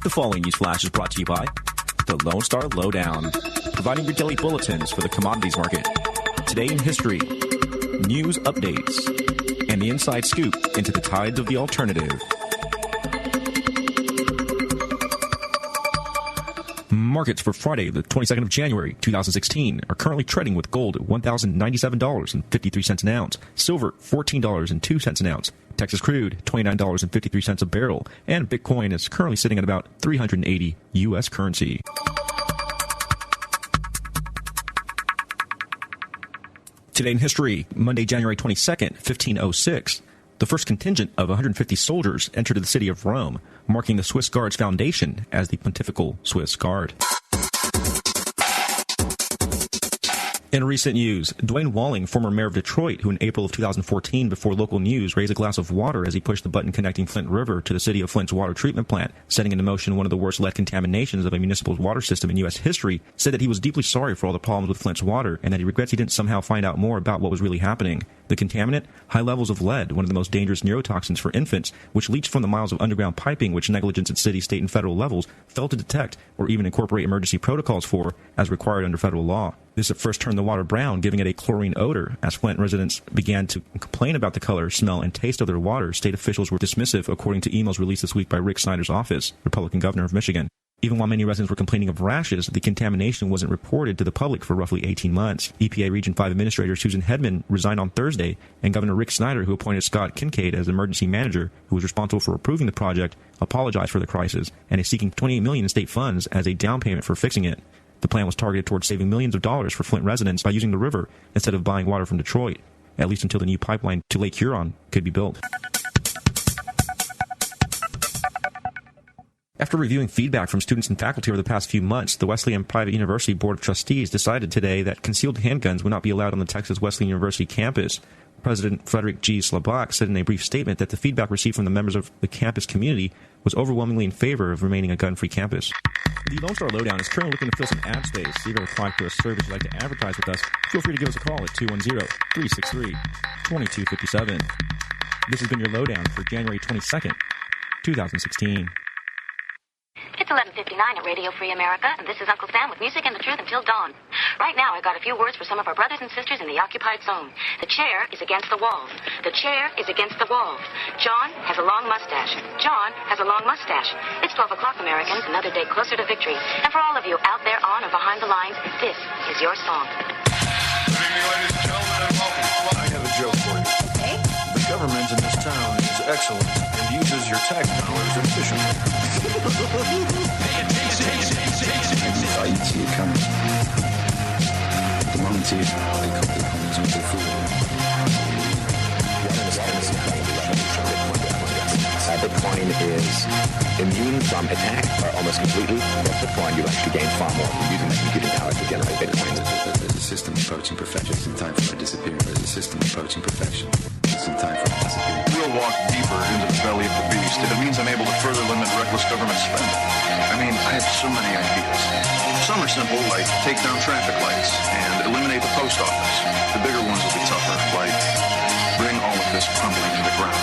The following news flash is brought to you by the Lone Star Lowdown, providing your daily bulletins for the commodities market. Today in history, news updates, and the inside scoop into the tides of the alternative. Markets for Friday, the 22nd of January, 2016, are currently trading with gold at $1,097.53 an ounce, silver $14.02 an ounce, Texas crude $29.53 a barrel, and Bitcoin is currently sitting at about 380 U.S. currency. Today in history, Monday, January 22nd, 1506, the first contingent of 150 soldiers entered the city of Rome, marking the Swiss Guard's foundation as the Pontifical Swiss Guard. In recent news, Dwayne Walling, former mayor of Detroit, who in April of 2014, before local news, raised a glass of water as he pushed the button connecting Flint River to the city of Flint's water treatment plant, setting into motion one of the worst lead contaminations of a municipal water system in U.S. history, said that he was deeply sorry for all the problems with Flint's water and that he regrets he didn't somehow find out more about what was really happening. The contaminant? High levels of lead, one of the most dangerous neurotoxins for infants, which leached from the miles of underground piping which negligence at city, state, and federal levels failed to detect or even incorporate emergency protocols for, as required under federal law. This at first turned the water brown, giving it a chlorine odor. As Flint residents began to complain about the color, smell, and taste of their water, state officials were dismissive, according to emails released this week by Rick Snyder's office, Republican governor of Michigan. Even while many residents were complaining of rashes, the contamination wasn't reported to the public for roughly 18 months. EPA Region 5 Administrator Susan Hedman resigned on Thursday, and Governor Rick Snyder, who appointed Scott Kincaid as emergency manager, who was responsible for approving the project, apologized for the crisis and is seeking $28 million in state funds as a down payment for fixing it. The plan was targeted towards saving millions of dollars for Flint residents by using the river instead of buying water from Detroit, at least until the new pipeline to Lake Huron could be built. After reviewing feedback from students and faculty over the past few months, the Wesleyan Private University Board of Trustees decided today that concealed handguns would not be allowed on the Texas Wesleyan University campus. President Frederick G. Slabach said in a brief statement that the feedback received from the members of the campus community was overwhelmingly in favor of remaining a gun-free campus. The Lone Star Lowdown is currently looking to fill some ad space. If you ever apply to a service you'd like to advertise with us, feel free to give us a call at 210-363-2257. This has been your Lowdown for January 22nd, 2016. It's 11:59 at Radio Free America, and this is Uncle Sam with music and the truth until dawn. Right now, I got a few words for some of our brothers and sisters in the occupied zone. The chair is against the walls. The chair is against the walls. John has a long mustache. John has a long mustache. It's 12 o'clock, Americans, another day closer to victory. And for all of you out there on or behind the lines, this is your song. Good evening, ladies and gentlemen, and welcome. I have a joke for you. Okay. The government in this town is excellent and uses your tax dollars efficiently. I see it coming. The moment the helicopter comes with the food. Bitcoin is immune from attack almost completely. With Bitcoin, you actually gain far more from using the computing power to generate Bitcoin. There's a system approaching perfection. It's in time for it to disappear. There's a system approaching perfection. It's in time for it to disappear. We'll walk deeper into the belly of the beast. If it means I'm able to further limit reckless government spending. I mean, I have so many ideas. Some are simple, like take down traffic lights and eliminate the post office. The bigger ones will be tougher, like bring all of this crumbling to the ground.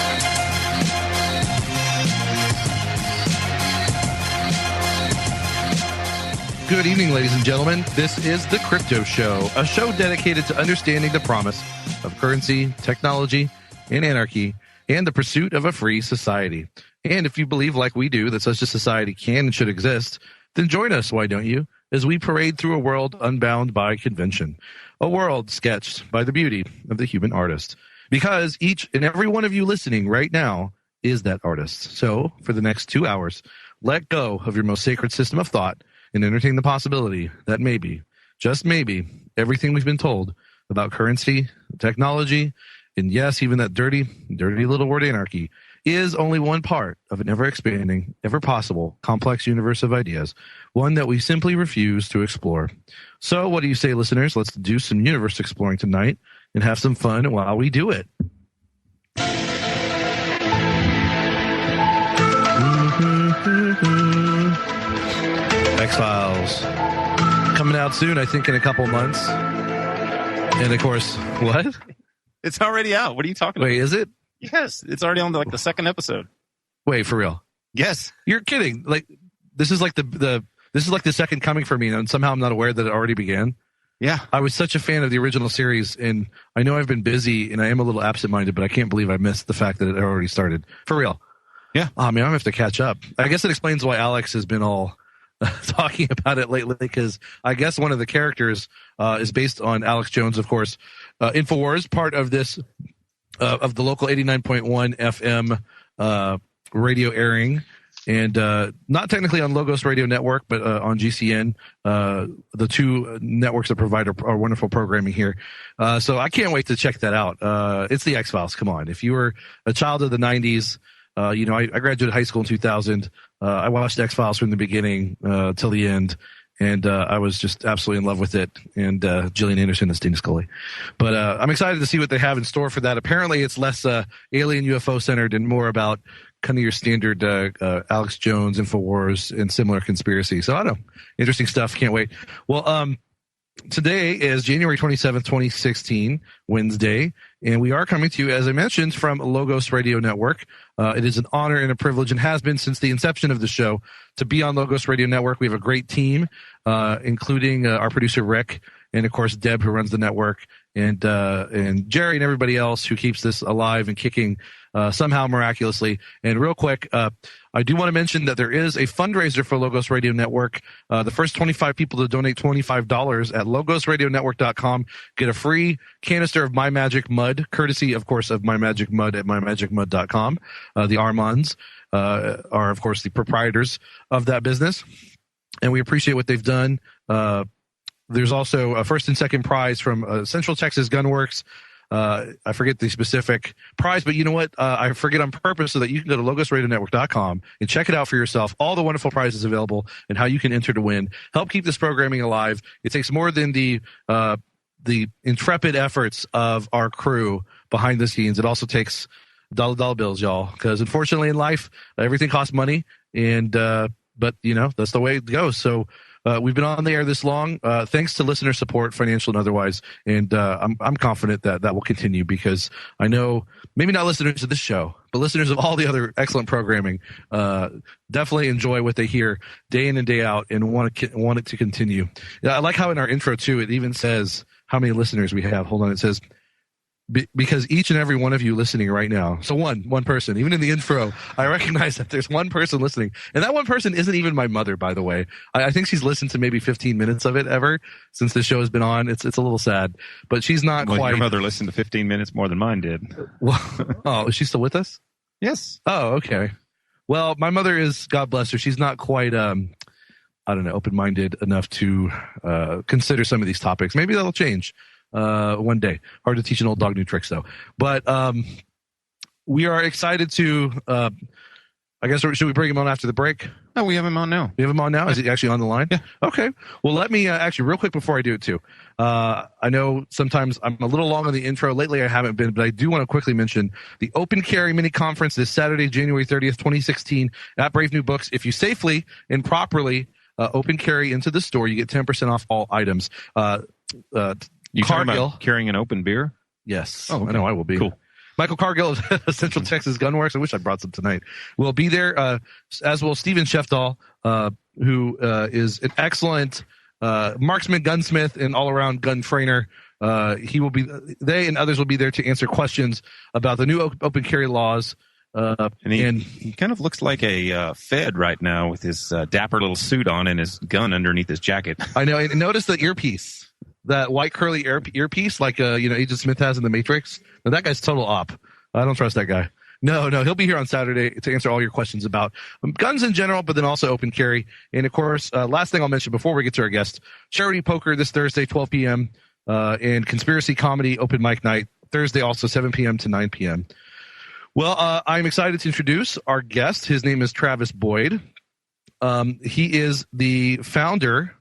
Good evening, ladies and gentlemen. This is The Crypto Show, a show dedicated to understanding the promise of currency, technology, and anarchy, and the pursuit of a free society. And if you believe, like we do, that such a society can and should exist, then join us, why don't you, as we parade through a world unbound by convention, a world sketched by the beauty of the human artist. Because each and every one of you listening right now is that artist. So, for the next 2 hours, let go of your most sacred system of thought and entertain the possibility that maybe, just maybe, everything we've been told about currency, technology, and yes, even that dirty little word anarchy, is only one part of an ever-expanding, ever-possible, complex universe of ideas, one that we simply refuse to explore. So what do you say, listeners? Let's do some universe exploring tonight and have some fun while we do it. X-Files. Coming out soon, I think in a couple months. And of course, what? It's already out. What are you talking about? Wait, is it? Yes, it's already on the second episode. Wait, for real? Yes. You're kidding. Like, this is like the second coming for me, and somehow I'm not aware that it already began. Yeah. I was such a fan of the original series, and I know I've been busy and I am a little absent-minded, but I can't believe I missed the fact that it already started. For real. Yeah. I mean, I'm going to have to catch up. I guess it explains why Alex has been all talking about it lately, because I guess one of the characters is based on Alex Jones, of course. InfoWars, part of this, of the local 89.1 FM radio airing. And not technically on Logos Radio Network, but on GCN, the two networks that provide our wonderful programming here. So I can't wait to check that out. It's the X-Files. Come on. If you were a child of the 90s, I graduated high school in 2000. I watched X-Files from the beginning till the end. And I was just absolutely in love with it. And Gillian Anderson as Dana Scully. But I'm excited to see what they have in store for that. Apparently, it's less alien UFO centered and more about kind of your standard Alex Jones, InfoWars, and similar conspiracy. So I don't know. Interesting stuff. Can't wait. Well, today is January 27th, 2016, Wednesday, and we are coming to you, as I mentioned, from Logos Radio Network. It is an honor and a privilege, and has been since the inception of the show, to be on Logos Radio Network. We have a great team, including our producer, Rick, and, of course, Deb, who runs the network, and Jerry and everybody else who keeps this alive and kicking somehow miraculously. And real quick, I do want to mention that there is a fundraiser for Logos Radio Network. The first 25 people to donate $25 at logosradionetwork.com get a free canister of My Magic Mud, courtesy, of course, of My Magic Mud at mymagicmud.com. The Armands are, of course, the proprietors of that business, and we appreciate what they've done. There's also a first and second prize from Central Texas Gunworks. I forget the specific prize, but you know what? I forget on purpose so that you can go to logosradionetwork.com and check it out for yourself. All the wonderful prizes available and how you can enter to win. Help keep this programming alive. It takes more than the intrepid efforts of our crew behind the scenes. It also takes dollar bills, y'all, because unfortunately in life, everything costs money. And, but you know, that's the way it goes. So, we've been on the air this long, thanks to listener support, financial and otherwise, and I'm confident that will continue, because I know maybe not listeners of this show, but listeners of all the other excellent programming definitely enjoy what they hear day in and day out and want it to continue. I like how in our intro too, it even says how many listeners we have. Hold on, it says, because each and every one of you listening right now, so one person, even in the intro, I recognize that there's one person listening, and that one person isn't even my mother, by the way. I think she's listened to maybe 15 minutes of it ever since the show has been on. It's a little sad, but she's not quite. Your mother listened to 15 minutes more than mine did. Well, oh, is she still with us? Yes. Oh, okay. Well, my mother is, God bless her, she's not quite, I don't know, open-minded enough to consider some of these topics. Maybe that'll change. One day. Hard to teach an old dog new tricks, though. But we are excited to, I guess, should we bring him on after the break? No, we have him on now. We have him on now? Is he actually on the line? Yeah. Okay. Well, let me actually, real quick before I do it, too. I know sometimes I'm a little long on the intro. Lately, I haven't been, but I do want to quickly mention the Open Carry Mini Conference this Saturday, January 30th, 2016 at Brave New Books. If you safely and properly open carry into the store, you get 10% off all items. You talking Cargill, about carrying an open beer? Yes. Oh, okay. I know I will be. Cool. Michael Cargill of Central Texas Gunworks. I wish I brought some tonight. Will be there, as will Steven Shefdahl, who is an excellent marksman, gunsmith, and all-around gun trainer. He will be. They and others will be there to answer questions about the new open carry laws. And he kind of looks like a Fed right now with his dapper little suit on and his gun underneath his jacket. I know. And notice the earpiece. That white curly earpiece, like Agent Smith has in The Matrix. Now, that guy's total op. I don't trust that guy. No, he'll be here on Saturday to answer all your questions about guns in general, but then also open carry. And of course, last thing I'll mention before we get to our guest: charity poker this Thursday, 12 p.m. And conspiracy comedy open mic night Thursday, also 7 p.m. to 9 p.m. Well, I'm excited to introduce our guest. His name is Travis Boyd. He is the founder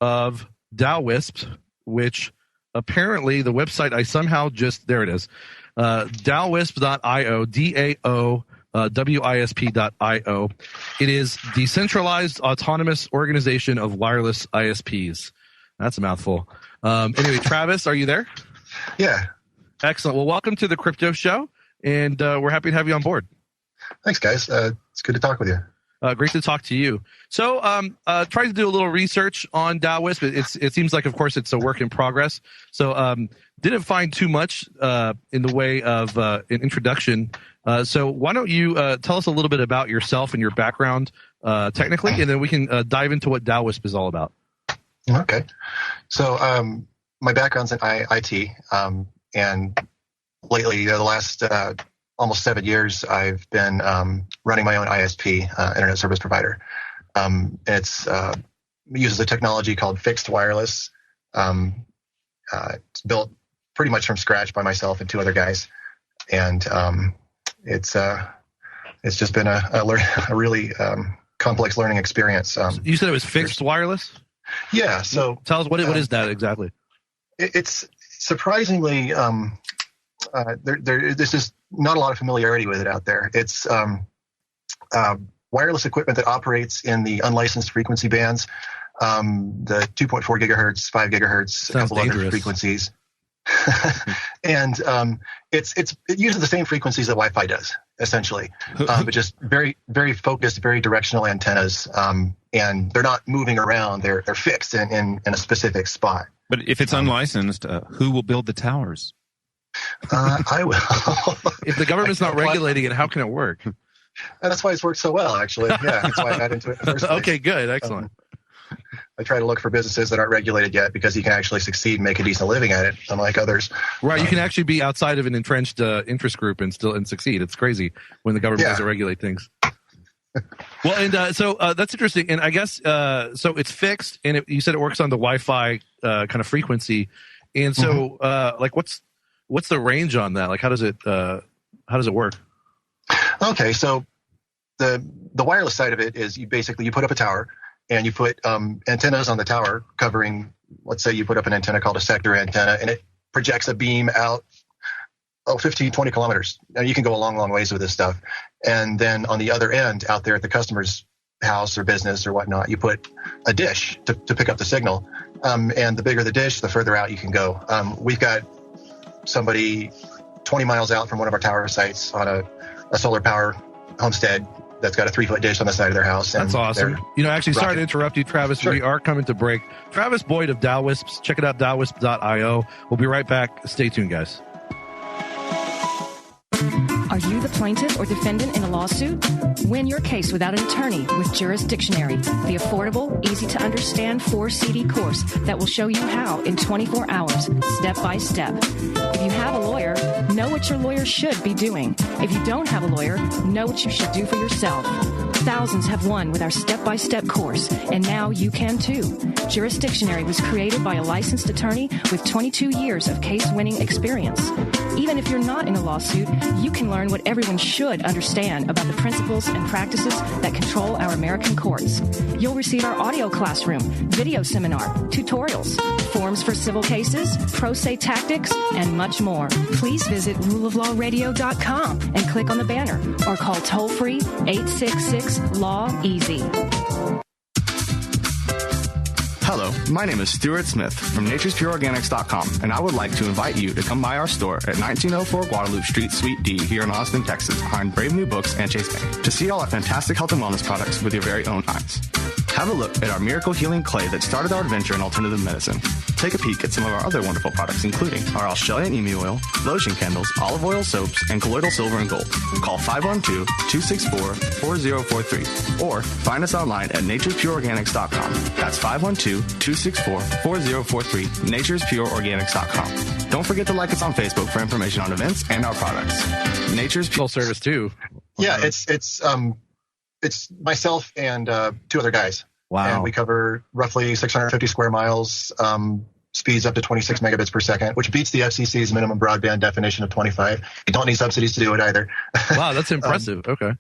of DAOWISP, which apparently the website I somehow just, there it is, DAOWISP.io, DAOWISP.io. It is Decentralized Autonomous Organization of Wireless ISPs. That's a mouthful. Anyway, Travis, are you there? Yeah. Excellent. Well, welcome to the Crypto Show, and we're happy to have you on board. Thanks, guys. It's good to talk with you. Great to talk to you. So, trying to do a little research on DAOWISP. It seems like, of course, it's a work in progress. So, didn't find too much in the way of an introduction. So, why don't you tell us a little bit about yourself and your background technically, and then we can dive into what DAOWISP is all about. Okay. So, my background's in IT, and lately, the last almost 7 years, I've been running my own ISP, internet service provider. It uses a technology called fixed wireless. It's built pretty much from scratch by myself and two other guys, and it's just been a really complex learning experience. You said it was fixed wireless? Yeah. So tell us what is that exactly? It's surprisingly there's just not a lot of familiarity with it out there. It's wireless equipment that operates in the unlicensed frequency bands, the 2.4 gigahertz, 5 gigahertz, a couple other frequencies. And it uses the same frequencies that Wi-Fi does, essentially, but just very, very focused, very directional antennas. And they're not moving around; they're fixed in a specific spot. But if it's unlicensed, who will build the towers? I will. If the government's not regulating it, how can it work? And that's why it's worked so well, actually. Yeah, that's why I got into it in the first place. Okay, good, excellent. I try to look for businesses that aren't regulated yet because you can actually succeed and make a decent living at it, unlike others. Right, you can actually be outside of an entrenched interest group and succeed. It's crazy when the government doesn't regulate things. Well, and so that's interesting. And I guess so it's fixed, and you said it works on the Wi-Fi kind of frequency. And so, like, what's the range on that? Like, how does it work? Okay, so the wireless side of it is you put up a tower. And you put antennas on the tower covering, let's say you put up an antenna called a sector antenna, and it projects a beam out 15, 20 kilometers. Now, you can go a long, long ways with this stuff. And then on the other end, out there at the customer's house or business or whatnot, you put a dish to pick up the signal. And the bigger the dish, the further out you can go. We've got somebody 20 miles out from one of our tower sites on a solar power homestead that's got a 3-foot dish on the side of their house. That's awesome. Actually, sorry to interrupt you, Travis. Sure. We are coming to break. Travis Boyd of DAOWISP. Check it out, DAOWISP.io. We'll be right back. Stay tuned, guys. Are you the plaintiff or defendant in a lawsuit? Win your case without an attorney with Jurisdictionary, the affordable, easy-to-understand 4-CD course that will show you how in 24 hours, step by step. If you have a lawyer, know what your lawyer should be doing. If you don't have a lawyer, know what you should do for yourself. Thousands have won with our step-by-step course, and now you can too. Jurisdictionary was created by a licensed attorney with 22 years of case-winning experience. Even if you're not in a lawsuit, you can learn what everyone should understand about the principles and practices that control our American courts. You'll receive our audio classroom, video seminar, tutorials, forms for civil cases, pro se tactics, and much more. Please visit ruleoflawradio.com and click on the banner or call toll-free 866-LAW-EASY. Hello, my name is Stuart Smith from naturespureorganics.com, and I would like to invite you to come by our store at 1904 Guadalupe Street, Suite D, here in Austin, Texas, behind Brave New Books and Chase Bank, to see all our fantastic health and wellness products with your very own eyes. Have a look at our miracle healing clay that started our adventure in alternative medicine. Take a peek at some of our other wonderful products, including our Australian emu oil, lotion candles, olive oil soaps, and colloidal silver and gold. Call 512-264-4043 or find us online at naturespureorganics.com. That's 512-264-4043, naturespureorganics.com. Don't forget to like us on Facebook for information on events and our products. Nature's Full service too. Yeah, it's myself and two other guys. Wow. And we cover roughly 650 square miles, speeds up to 26 megabits per second, which beats the FCC's minimum broadband definition of 25. You don't need subsidies to do it either. Wow, that's impressive. Okay.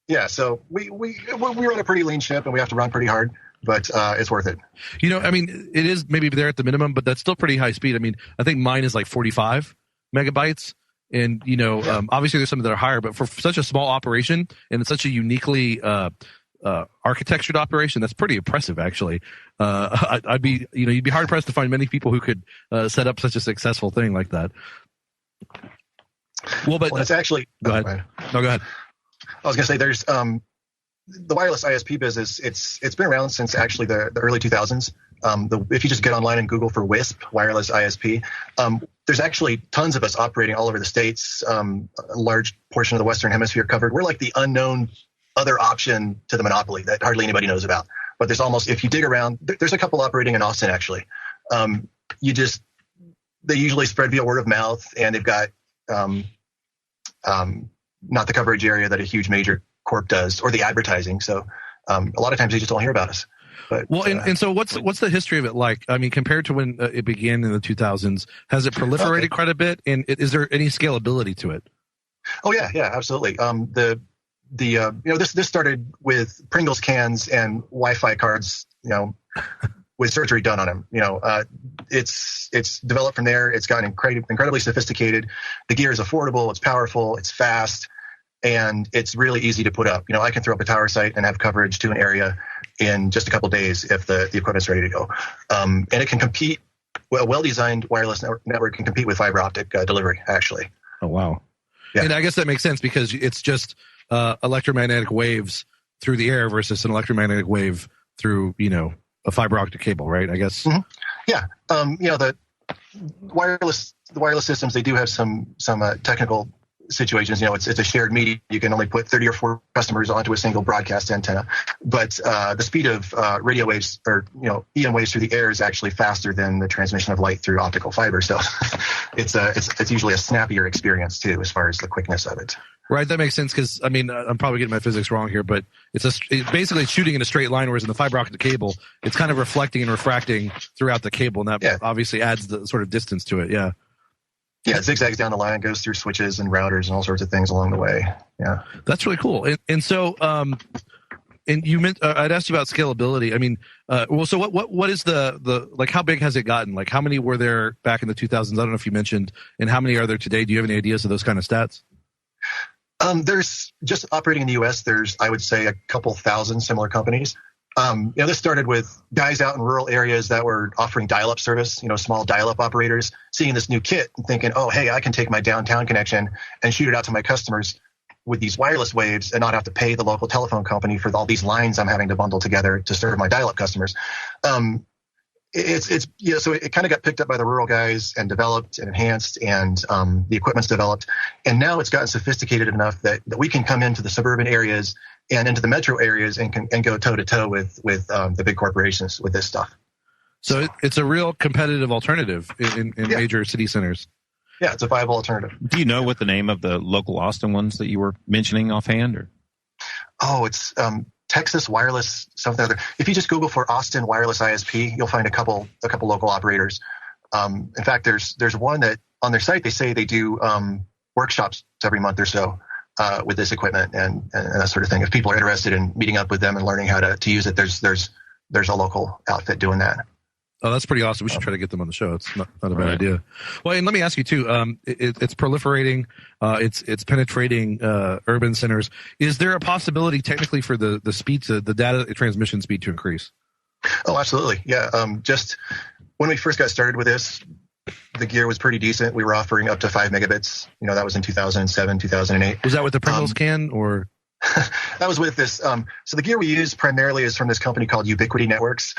Yeah, so we run a pretty lean ship, and we have to run pretty hard, but it's worth it. I mean, it is maybe there at the minimum, but that's still pretty high speed. I mean, I think mine is like 45 megabytes. And, obviously there's some that are higher, but for such a small operation and it's such a uniquely architectured operation, that's pretty impressive, actually. I'd be, you'd be hard pressed to find many people who could set up such a successful thing like that. Well, but it's actually. Go ahead. No, go ahead. I was going to say there's the wireless ISP business, it's been around since actually the early 2000s. If you just get online and Google for WISP, wireless ISP, there's actually tons of us operating all over the states, a large portion of the Western Hemisphere covered. We're like the unknown other option to the monopoly that hardly anybody knows about. But there's almost, if you dig around, there's a couple operating in Austin, actually. They usually spread via word of mouth, and they've got not the coverage area that a huge major corp does, or the advertising. So a lot of times they just don't hear about us. But, and so what's the history of it like? I mean, compared to when it began in the 2000s, has it proliferated quite a bit? And is there any scalability to it? Oh yeah, absolutely. This started with Pringles cans and Wi-Fi cards, with surgery done on them. It's developed from there. It's gotten incredibly sophisticated. The gear is affordable. It's powerful. It's fast. And it's really easy to put up. I can throw up a tower site and have coverage to an area in just a couple of days if the equipment's ready to go. And it can compete. A well-designed wireless network can compete with fiber optic delivery, actually. Oh, wow. Yeah. And I guess that makes sense because it's just electromagnetic waves through the air versus an electromagnetic wave through, a fiber optic cable, right? I guess. Mm-hmm. Yeah. The wireless systems, they do have some technical situations. It's a shared media. You can only put 30 or 40 customers onto a single broadcast antenna, but the speed of radio waves or EM waves through the air is actually faster than the transmission of light through optical fiber. So it's usually a snappier experience too, as far as the quickness of it. Right, that makes sense because I'm probably getting my physics wrong here, but it's basically shooting in a straight line, whereas in the fiber optic cable, it's kind of reflecting and refracting throughout the cable, and that obviously adds the sort of distance to it. Yeah. Yeah, it zigzags down the line, goes through switches and routers and all sorts of things along the way. Yeah, that's really cool. And so, and you meant I'd asked you about scalability. I mean, so what is the like? How big has it gotten? Like, how many were there back in the 2000s? I don't know if you mentioned, and how many are there today? Do you have any ideas of those kind of stats? There's just operating in the U.S. There's, I would say, a couple thousand similar companies. This started with guys out in rural areas that were offering dial-up service, small dial-up operators, seeing this new kit and thinking, oh, hey, I can take my downtown connection and shoot it out to my customers with these wireless waves and not have to pay the local telephone company for all these lines I'm having to bundle together to serve my dial-up customers. So it kind of got picked up by the rural guys and developed and enhanced, and the equipment's developed. And now it's gotten sophisticated enough that we can come into the suburban areas and into the metro areas and go toe to toe with the big corporations with this stuff. So it's a real competitive alternative in major city centers. Yeah, it's a viable alternative. Do you know what the name of the local Austin ones that you were mentioning offhand? Or? Oh, it's Texas Wireless something other. If you just Google for Austin Wireless ISP, you'll find a couple local operators. In fact, there's one that on their site they say they do workshops every month or so with this equipment and that sort of thing. If people are interested in meeting up with them and learning how to use it, there's a local outfit doing that. Oh, that's pretty awesome. We should try to get them on the show. It's not a bad idea. Well, and let me ask you too. It's proliferating. It's penetrating urban centers. Is there a possibility technically for the speed the data transmission speed to increase? Oh, absolutely. Yeah. Just when we first got started with this, the gear was pretty decent. We were offering up to 5 megabits. That was in 2007, 2008. Was that with the Pringles can or? That was with this. So the gear we use primarily is from this company called Ubiquity Networks.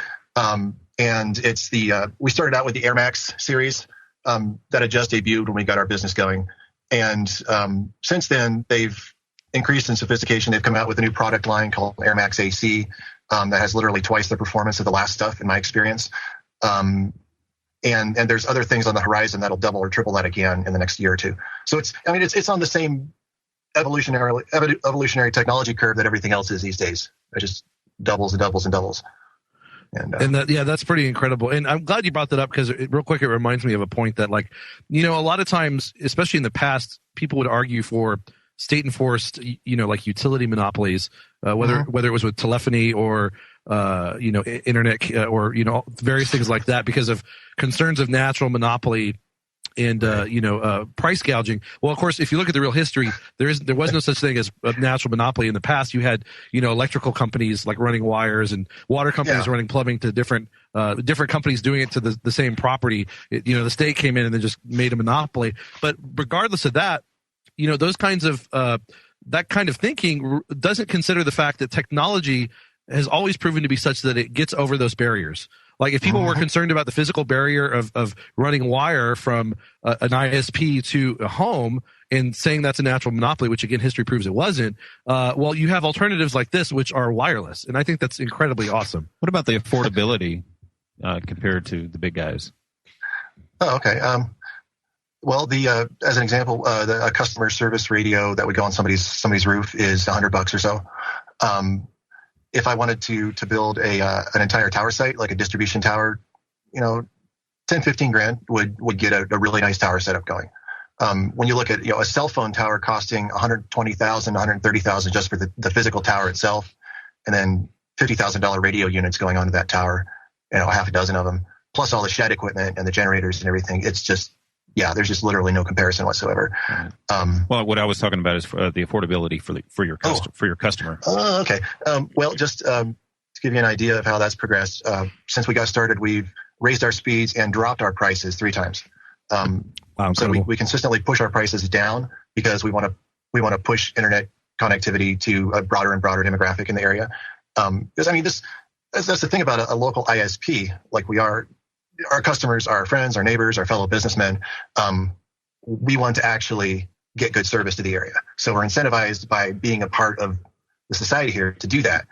And it's we started out with the AirMax series that had just debuted when we got our business going. And since then, they've increased in sophistication. They've come out with a new product line called AirMax AC that has literally twice the performance of the last stuff in my experience. And there's other things on the horizon that'll double or triple that again in the next year or two. So it's on the same evolutionary technology curve that everything else is these days. It just doubles and doubles and doubles. And that's pretty incredible. And I'm glad you brought that up because real quick, it reminds me of a point that a lot of times, especially in the past, people would argue for state enforced, like utility monopolies, whether it was with telephony or, internet or, various things like that because of concerns of natural monopoly and price gouging. Well, of course, if you look at the real history, there was no such thing as a natural monopoly. In the past, you had electrical companies like running wires and water companies running plumbing to different companies doing it to the same property. The state came in and then just made a monopoly. But regardless of that, those kinds of that kind of thinking doesn't consider the fact that technology has always proven to be such that it gets over those barriers. Like if people were concerned about the physical barrier of running wire from an ISP to a home and saying that's a natural monopoly, which again, history proves it wasn't. Well, you have alternatives like this, which are wireless. And I think that's incredibly awesome. What about the affordability compared to the big guys? Oh, okay. Well, as an example, a customer service radio that would go on somebody's roof is $100 or so. If I wanted to build an entire tower site, like a distribution tower, 10-15 grand would get a really nice tower setup going. When you look at a cell phone tower costing $120,000, $130,000 just for the physical tower itself, and then $50,000 radio units going onto that tower, half a dozen of them, plus all the shed equipment and the generators and everything. It's just, there's just literally no comparison whatsoever. Well, what I was talking about is the affordability for your customer. Oh, okay. Well, just to give you an idea of how that's progressed, since we got started, we've raised our speeds and dropped our prices 3 times. So we consistently push our prices down because we want to push internet connectivity to a broader and broader demographic in the area. Because that's the thing about a local ISP, like we are. Our customers, our friends, our neighbors, our fellow businessmen, we want to actually get good service to the area. So we're incentivized by being a part of the society here to do that.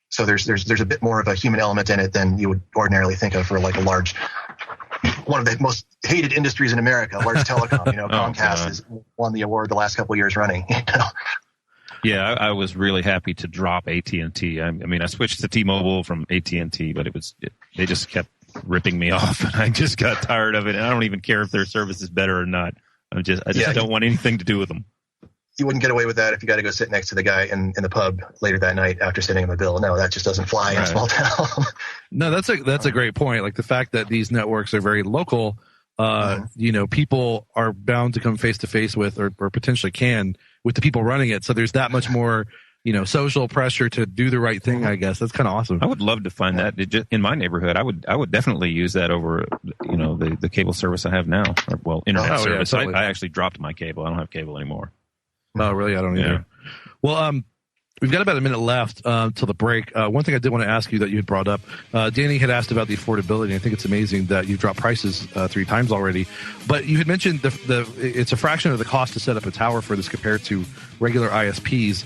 So there's a bit more of a human element in it than you would ordinarily think of for like one of the most hated industries in America, large telecom. Comcast has won the award the last couple of years running. Yeah, I was really happy to drop AT&T. I switched to T-Mobile from AT&T, but they just kept ripping me off, and I just got tired of it. And I don't even care if their service is better or not. I just don't want anything to do with them. You wouldn't get away with that if you got to go sit next to the guy in the pub later that night after sending him a bill. No, that just doesn't fly in a small town. No, that's a great point. Like the fact that these networks are very local, people are bound to come face to face with, or potentially can, with the people running it. So there's that much more, social pressure to do the right thing, I guess. That's kind of awesome. I would love to find that in my neighborhood. I would definitely use that over, the cable service I have now. Internet service. Yeah, totally. I actually dropped my cable. I don't have cable anymore. Oh, really? I don't either. Well, we've got about a minute left till the break. One thing I did want to ask you that you had brought up, Danny had asked about the affordability. I think it's amazing that you've dropped prices 3 times already. But you had mentioned it's a fraction of the cost to set up a tower for this compared to regular ISPs.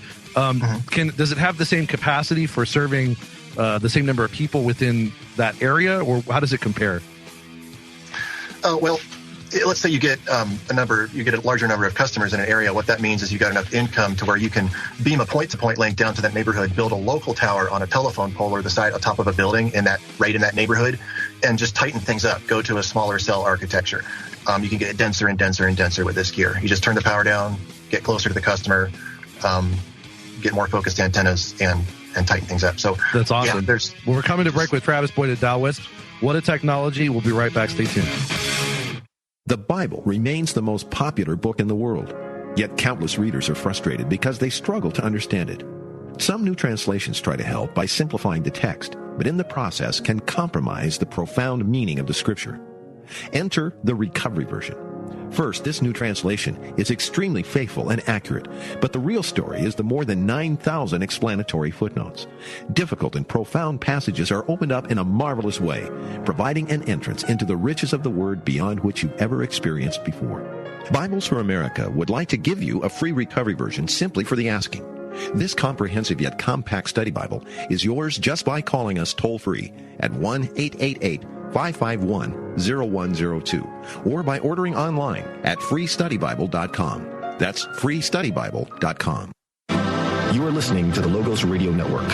Does it have the same capacity for serving the same number of people within that area, or how does it compare? Well, let's say you get a larger number of customers in an area. What that means is you got enough income to where you can beam a point-to-point link down to that neighborhood, build a local tower on a telephone pole or the side on top of a building in that neighborhood, and just tighten things up. Go to a smaller cell architecture. You can get denser and denser and denser with this gear. You just turn the power down, get closer to the customer, get more focused antennas, and tighten things up. So that's awesome. We're coming to break with Travis Boyd at Dalwhisp. What a technology. We'll be right back. Stay tuned. The Bible remains the most popular book in the world, yet countless readers are frustrated because they struggle to understand it. Some new translations try to help by simplifying the text, but in the process can compromise the profound meaning of the Scripture. Enter the Recovery Version. First, this new translation is extremely faithful and accurate, but the real story is the more than 9,000 explanatory footnotes. Difficult and profound passages are opened up in a marvelous way, providing an entrance into the riches of the Word beyond which you've ever experienced before. Bibles for America would like to give you a free recovery version simply for the asking. This comprehensive yet compact study Bible is yours just by calling us toll-free at 1-888-551-0102 or by ordering online at freestudybible.com. That's freestudybible.com. You are listening to the Logos Radio Network.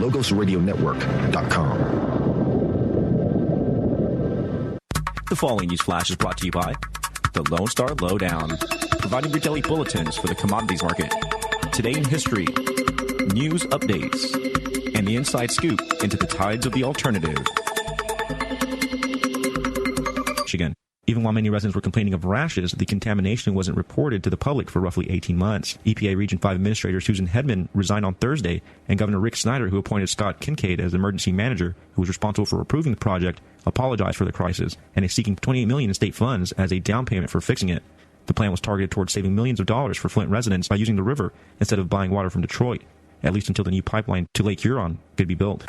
LogosRadioNetwork.com. The following news flash is brought to you by the Lone Star Lowdown, providing your daily bulletins for the commodities market. Today in history, news updates, and the inside scoop into the tides of the alternative. Michigan. Even while many residents were complaining of rashes, the contamination wasn't reported to the public for roughly 18 months. EPA Region 5 Administrator Susan Hedman resigned on Thursday, and Governor Rick Snyder, who appointed Scott Kincaid as emergency manager, who was responsible for approving the project, apologized for the crisis and is seeking $28 million in state funds as a down payment for fixing it. The plan was targeted towards saving millions of dollars for Flint residents by using the river instead of buying water from Detroit, at least until the new pipeline to Lake Huron could be built.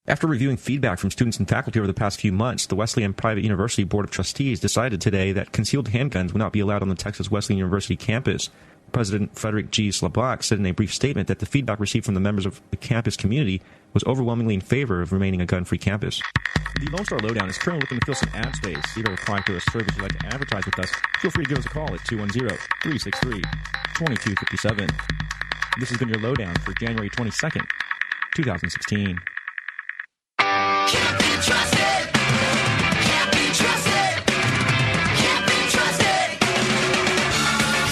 After reviewing feedback from students and faculty over the past few months, the Wesleyan Private University Board of Trustees decided today that concealed handguns would not be allowed on the Texas Wesleyan University campus. President Frederick G. Slabach said in a brief statement that the feedback received from the members of the campus community was overwhelmingly in favor of remaining a gun-free campus. The Lone Star Lowdown is currently looking to fill some ad space. If you're applying for a service you'd like to advertise with us, feel free to give us a call at 210-363-2257. This has been your Lowdown for January 22nd, 2016. Can't be trusted. Can't be trusted. Can't be trusted.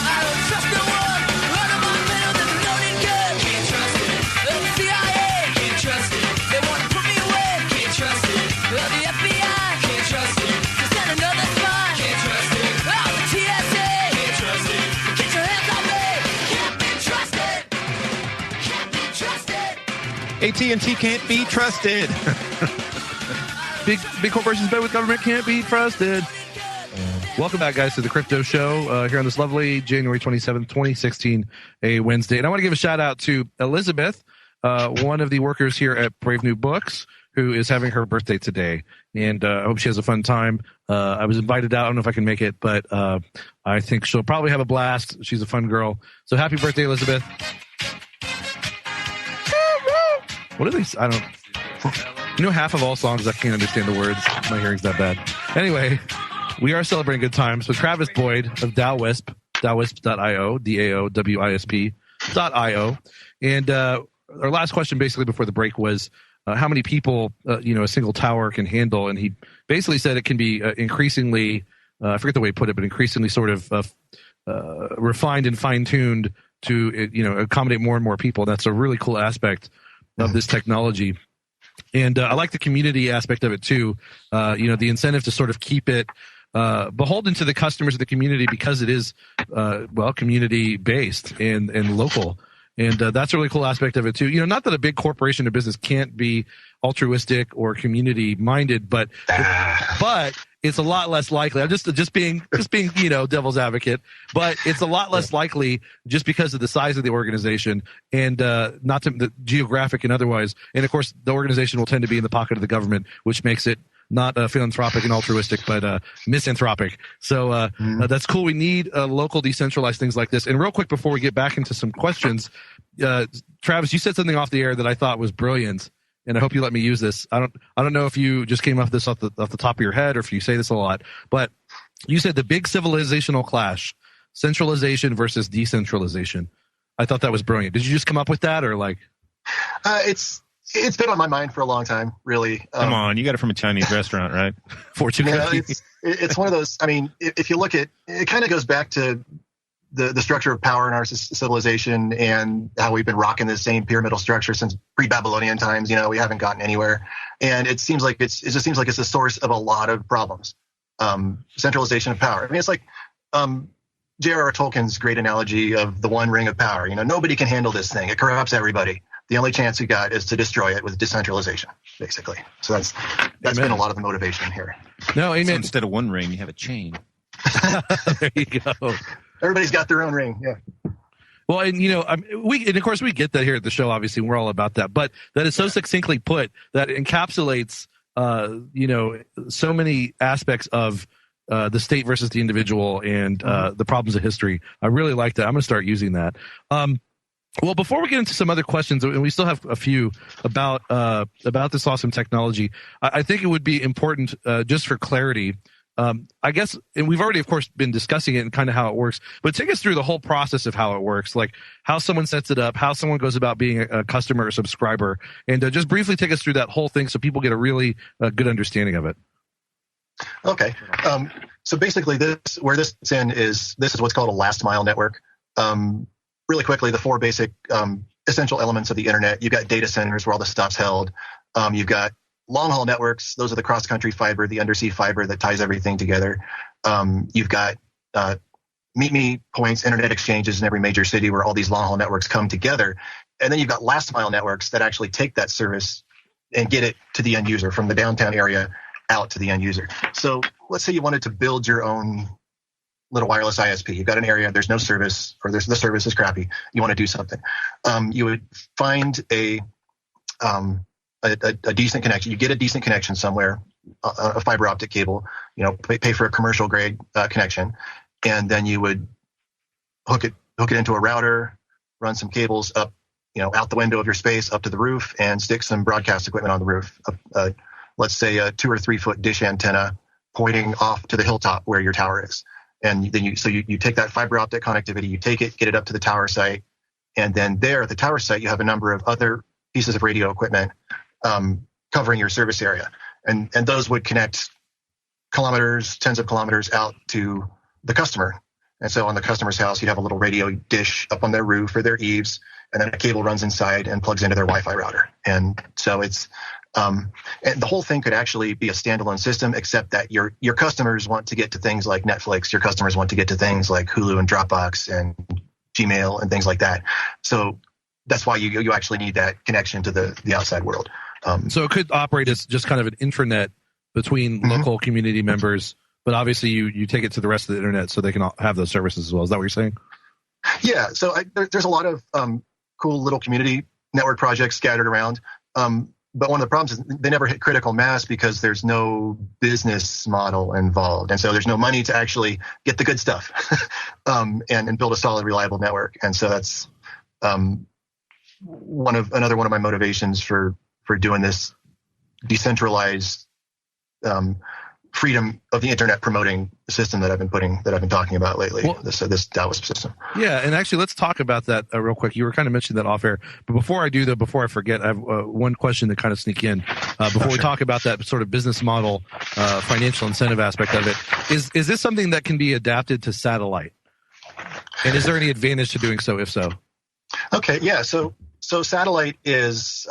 I don't trust no one. Run of my middle, there's a loaded gun. Can't trust it. The CIA. Can't trust it. They want to put me away. Can't trust it. The FBI. Can't trust it. To send another spy. Can't trust it. Oh, the TSA. Can't trust it. Get your hands on me. Can't be trusted. Can't be trusted. AT&T can't be trusted. Big corporations bet with government can't be trusted. Welcome back, guys, to the Crypto Show here on this lovely January 27th, 2016, a Wednesday. And I want to give a shout out to Elizabeth, one of the workers here at Brave New Books, who is having her birthday today. And I hope she has a fun time. I was invited out. I don't know if I can make it, but I think she'll probably have a blast. She's a fun girl. So happy birthday, Elizabeth. What are these? I don't... You know, half of all songs I can't understand the words. My hearing's that bad. Anyway, we are celebrating good times with Travis Boyd of DAOWISP, DAOWISP.io, DAOWISP.io. And our last question basically before the break was how many people, a single tower can handle. And he basically said it can be increasingly, I forget the way he put it, but increasingly sort of refined and fine-tuned to, accommodate more and more people. That's a really cool aspect of this technology. And I like the community aspect of it too. The incentive to sort of keep it beholden to the customers of the community because it is, community based and local. And that's a really cool aspect of it too. Not that a big corporation or business can't be altruistic or community minded, but it's a lot less likely. I'm just being devil's advocate, but it's a lot less likely just because of the size of the organization and not to the geographic and otherwise. And of course, the organization will tend to be in the pocket of the government, which makes it not philanthropic and altruistic, but misanthropic. So that's cool. We need local decentralized things like this. And real quick before we get back into some questions, Travis, you said something off the air that I thought was brilliant. And I hope you let me use this. I don't know if you just came off this off the top of your head or if you say this a lot, but you said the big civilizational clash, centralization versus decentralization. I thought that was brilliant. Did you just come up with that or like? It's been on my mind for a long time, really. Come on, you got it from a Chinese restaurant, right? Fortunately. It's one of those, I mean, if you look at, it kind of goes back to the structure of power in our civilization and how we've been rocking the same pyramidal structure since pre-Babylonian times. We haven't gotten anywhere. And it seems like it just seems like it's the source of a lot of problems. Centralization of power. I mean, it's like J.R.R. Tolkien's great analogy of the one ring of power. Nobody can handle this thing. It corrupts everybody. The only chance we got is to destroy it with decentralization, basically. So that's been a lot of the motivation here. No, amen. So instead of one ring, you have a chain. There you go. Everybody's got their own ring. Yeah. Well, and of course we get that here at the show. Obviously, we're all about that. But that is so succinctly put that encapsulates, so many aspects of the state versus the individual and the problems of history. I really like that. I'm going to start using that. Well, before we get into some other questions, and we still have a few about this awesome technology, I think it would be important just for clarity. I guess, and we've already, of course, been discussing it and kind of how it works, but take us through the whole process of how it works, like how someone sets it up, how someone goes about being a customer or subscriber, and just briefly take us through that whole thing so people get a really good understanding of it. Okay. So basically where this fits in is what's called a last mile network. Really quickly, the four basic essential elements of the internet. You've got data centers where all the stuff's held. You've got long haul networks. Those are the cross country fiber, the undersea fiber that ties everything together. You've got meet me points, internet exchanges in every major city where all these long haul networks come together. And then you've got last mile networks that actually take that service and get it to the end user from the downtown area out to the end user. So let's say you wanted to build your own little wireless ISP. You've got an area, there's no service, or the service is crappy. You want to do something. You would find a decent connection. You get a decent connection somewhere, a fiber optic cable, pay for a commercial grade connection. And then you would hook it into a router, run some cables up, out the window of your space up to the roof, and stick some broadcast equipment on the roof. Let's say a 2 or 3 foot dish antenna pointing off to the hilltop where your tower is. And then you take that fiber optic connectivity, you take it, get it up to the tower site, and then there at the tower site you have a number of other pieces of radio equipment covering your service area, and those would connect kilometers, tens of kilometers out to the customer. And so on the customer's house, you'd have a little radio dish up on their roof or their eaves, and then a cable runs inside and plugs into their Wi-Fi router. And so it's and the whole thing could actually be a standalone system, except that your customers want to get to things like Netflix. Your customers want to get to things like Hulu and Dropbox and Gmail and things like that. So that's why you actually need that connection to the outside world. So it could operate as just kind of an intranet between local community members, but obviously you take it to the rest of the internet so they can all have those services as well. Is that what you're saying? Yeah. So there's a lot of cool little community network projects scattered around. But one of the problems is they never hit critical mass because there's no business model involved. And so there's no money to actually get the good stuff and build a solid, reliable network. And so that's another one of my motivations for doing this decentralized freedom of the internet promoting system that I've been talking about lately. Well, this DAOISP system. Yeah, and actually, let's talk about that real quick. You were kind of mentioning that off air, but before I forget, I have one question to kind of sneak in before we talk about that sort of business model, financial incentive aspect of it. Is this something that can be adapted to satellite? And is there any advantage to doing so? If so, okay, yeah. So satellite is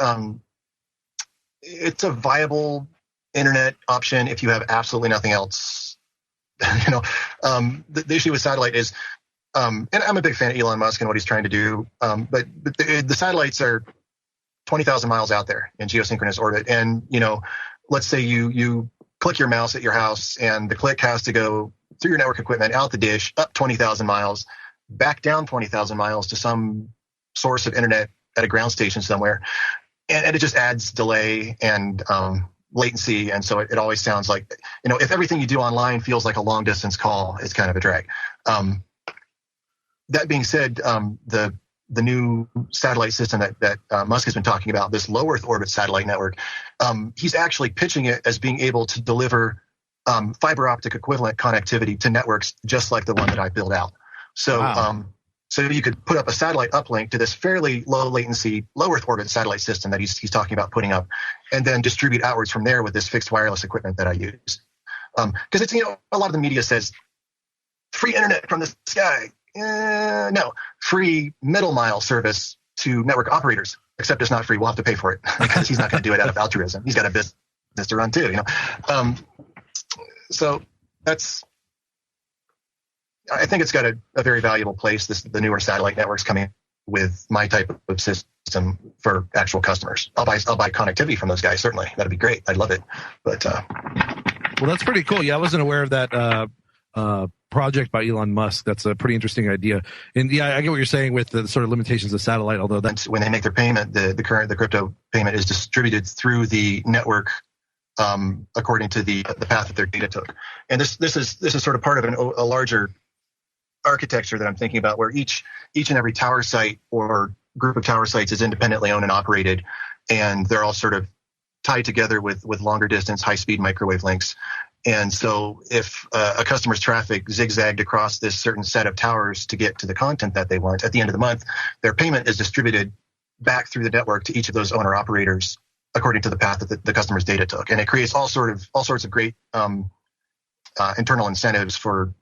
it's a viable internet option if you have absolutely nothing else. The issue with satellite is, and I'm a big fan of Elon Musk and what he's trying to do, but the satellites are 20,000 miles out there in geosynchronous orbit, and let's say you click your mouse at your house, and the click has to go through your network equipment, out the dish, up 20,000 miles, back down 20,000 miles to some source of internet at a ground station somewhere, and it just adds delay and latency, and so it always sounds like, if everything you do online feels like a long distance call, it's kind of a drag. That being said, the new satellite system that Musk has been talking about, this low Earth orbit satellite network, he's actually pitching it as being able to deliver fiber optic equivalent connectivity to networks just like the one that I built out. So wow. So you could put up a satellite uplink to this fairly low latency, low Earth orbit satellite system that he's talking about putting up, and then distribute outwards from there with this fixed wireless equipment that I use. Because it's, a lot of the media says free internet from the sky. No, free middle mile service to network operators, except it's not free. We'll have to pay for it because he's not going to do it out of altruism. He's got a business to run too, So I think it's got a very valuable place, the newer satellite networks coming with my type of system for actual customers. I'll buy connectivity from those guys, certainly. That'd be great. I'd love it. But well, that's pretty cool. Yeah, I wasn't aware of that project by Elon Musk. That's a pretty interesting idea. And yeah, I get what you're saying with the sort of limitations of satellite, although that's when they make their payment, the crypto payment is distributed through the network according to the path that their data took. And this is sort of part of a larger architecture that I'm thinking about, where each and every tower site or group of tower sites is independently owned and operated, and they're all sort of tied together with longer distance, high speed microwave links. And so if a customer's traffic zigzagged across this certain set of towers to get to the content that they want, at the end of the month, their payment is distributed back through the network to each of those owner operators according to the path that the customer's data took. And it creates all sorts of great internal incentives for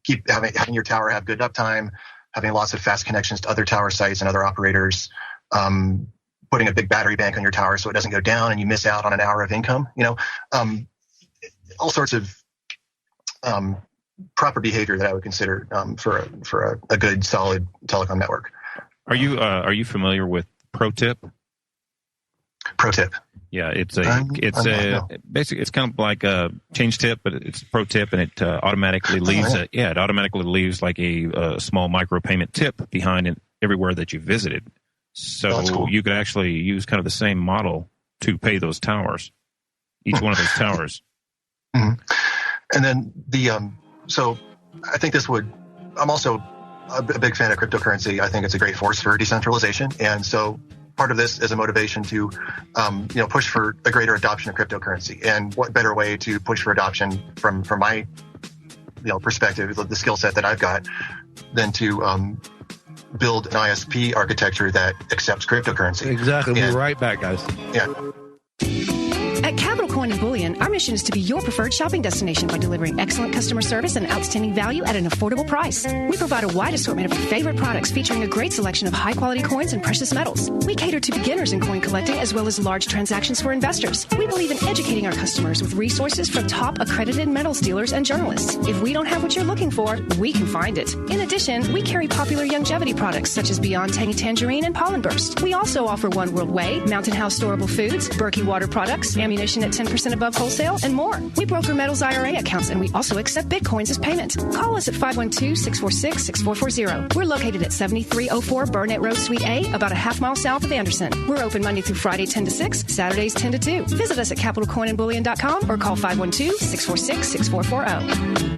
keep having your tower have good uptime, having lots of fast connections to other tower sites and other operators, putting a big battery bank on your tower so it doesn't go down and you miss out on an hour of income. All sorts of proper behavior that I would consider for a good, solid telecom network. Are you familiar with ProTip? ProTip. Yeah, it's basically it's kind of like a change tip, but it's a pro tip, and it automatically leaves it automatically leaves like a small micropayment tip behind it everywhere that you visited. So cool. You could actually use kind of the same model to pay those towers, each one of those towers. Mm-hmm. And then so I think I'm also a big fan of cryptocurrency. I think it's a great force for decentralization, and so part of this is a motivation to, push for a greater adoption of cryptocurrency. And what better way to push for adoption from my, perspective, the skill set that I've got, than to build an ISP architecture that accepts cryptocurrency. Exactly. We'll be right back, guys. Yeah. At Capital Coin and Bullion, our mission is to be your preferred shopping destination by delivering excellent customer service and outstanding value at an affordable price. We provide a wide assortment of our favorite products featuring a great selection of high-quality coins and precious metals. We cater to beginners in coin collecting as well as large transactions for investors. We believe in educating our customers with resources from top accredited metals dealers and journalists. If we don't have what you're looking for, we can find it. In addition, we carry popular longevity products such as Beyond Tangy Tangerine and Pollen Burst. We also offer One World Way, Mountain House Storable Foods, Berkey Water Products, ammunition at 10% above wholesale, and more. We broker metals IRA accounts, and we also accept Bitcoins as payment. Call us at 512-646-6440. We're located at 7304 Burnett Road, Suite A, about a half-mile south of Anderson. We're open Monday through Friday 10 to 6, Saturdays 10 to 2. Visit us at capitalcoinandbullion.com or call 512-646-6440.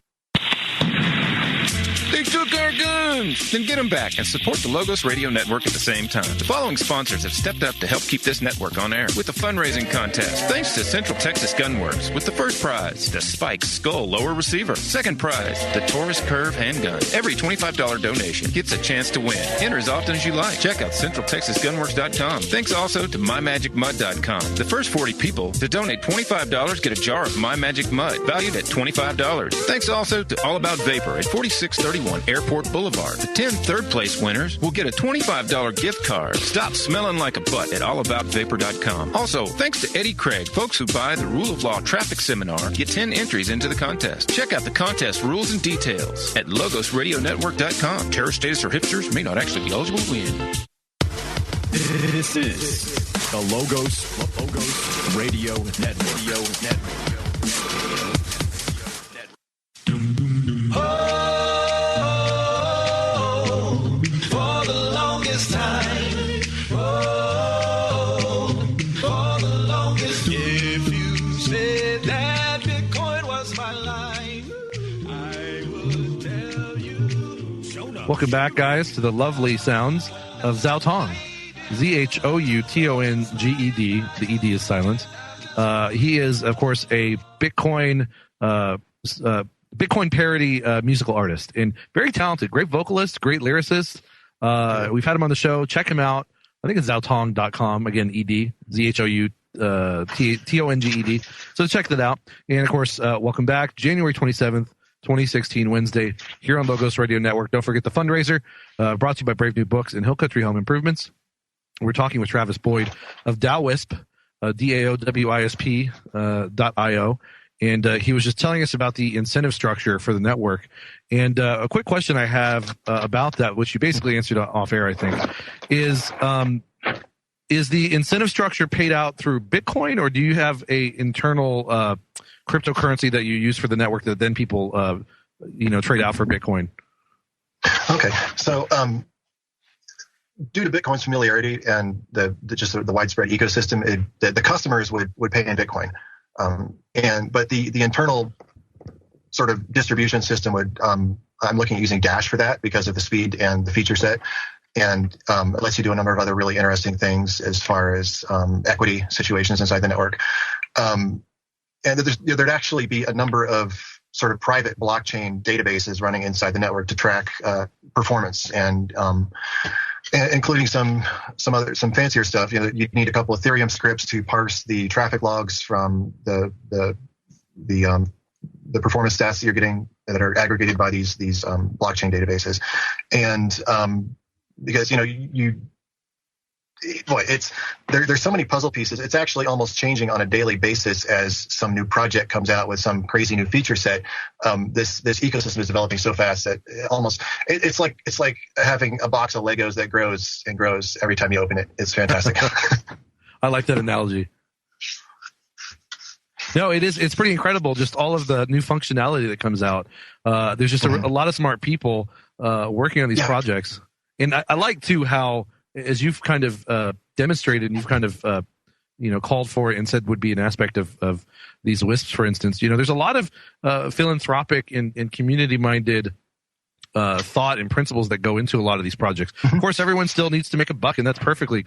They took our guns! Then get them back and support the Logos Radio Network at the same time. The following sponsors have stepped up to help keep this network on air with a fundraising contest. Thanks to Central Texas Gunworks with the first prize, the Spike Skull Lower Receiver. Second prize, the Taurus Curve Handgun. Every $25 donation gets a chance to win. Enter as often as you like. Check out CentralTexasGunworks.com. Thanks also to MyMagicMud.com. The first 40 people to donate $25 get a jar of My Magic Mud, valued at $25. Thanks also to All About Vapor at 4631 Airport Boulevard. The 10 third-place winners will get a $25 gift card. Stop smelling like a butt at allaboutVapor.com. Also, thanks to Eddie Craig, folks who buy the Rule of Law Traffic Seminar get 10 entries into the contest. Check out the contest rules and details at LogosRadioNetwork.com. Terror status or hipsters may not actually be eligible to win. This is the Logos Radio Network. Welcome back, guys, to the lovely sounds of Zhaotong. Zhoutonged. The ED is silent. He is, of course, a Bitcoin parody musical artist and very talented, great vocalist, great lyricist. We've had him on the show. Check him out. I think it's Zhaotong.com. Again, ED. Zhoutonged. So check that out. And, of course, welcome back. January 27th. 2016, Wednesday, here on Logos Radio Network. Don't forget the fundraiser, brought to you by Brave New Books and Hill Country Home Improvements. We're talking with Travis Boyd of DAOWISP, DAOWISP.io. And he was just telling us about the incentive structure for the network. And a quick question I have about that, which you basically answered off air, I think, is the incentive structure paid out through Bitcoin, or do you have a internal cryptocurrency that you use for the network that then people, trade out for Bitcoin? Okay. So, due to Bitcoin's familiarity and the widespread ecosystem, the customers would pay in Bitcoin. But the internal sort of distribution system would, I'm looking at using Dash for that because of the speed and the feature set. And it lets you do a number of other really interesting things as far as equity situations inside the network. And there'd actually be a number of sort of private blockchain databases running inside the network to track performance and including some fancier stuff. You'd need a couple of Ethereum scripts to parse the traffic logs from the performance stats that you're getting that are aggregated by these blockchain databases. And because there's so many puzzle pieces. It's actually almost changing on a daily basis as some new project comes out with some crazy new feature set. This ecosystem is developing so fast that it's like having a box of Legos that grows and grows every time you open it. It's fantastic. I like that analogy. No, it is. It's pretty incredible. Just all of the new functionality that comes out. There's just a lot of smart people working on these projects. And I like too how, as you've kind of demonstrated and you've kind of called for it and said would be an aspect of these WISPs, for instance. There's a lot of philanthropic and community-minded thought and principles that go into a lot of these projects. Of course, everyone still needs to make a buck, and that's perfectly,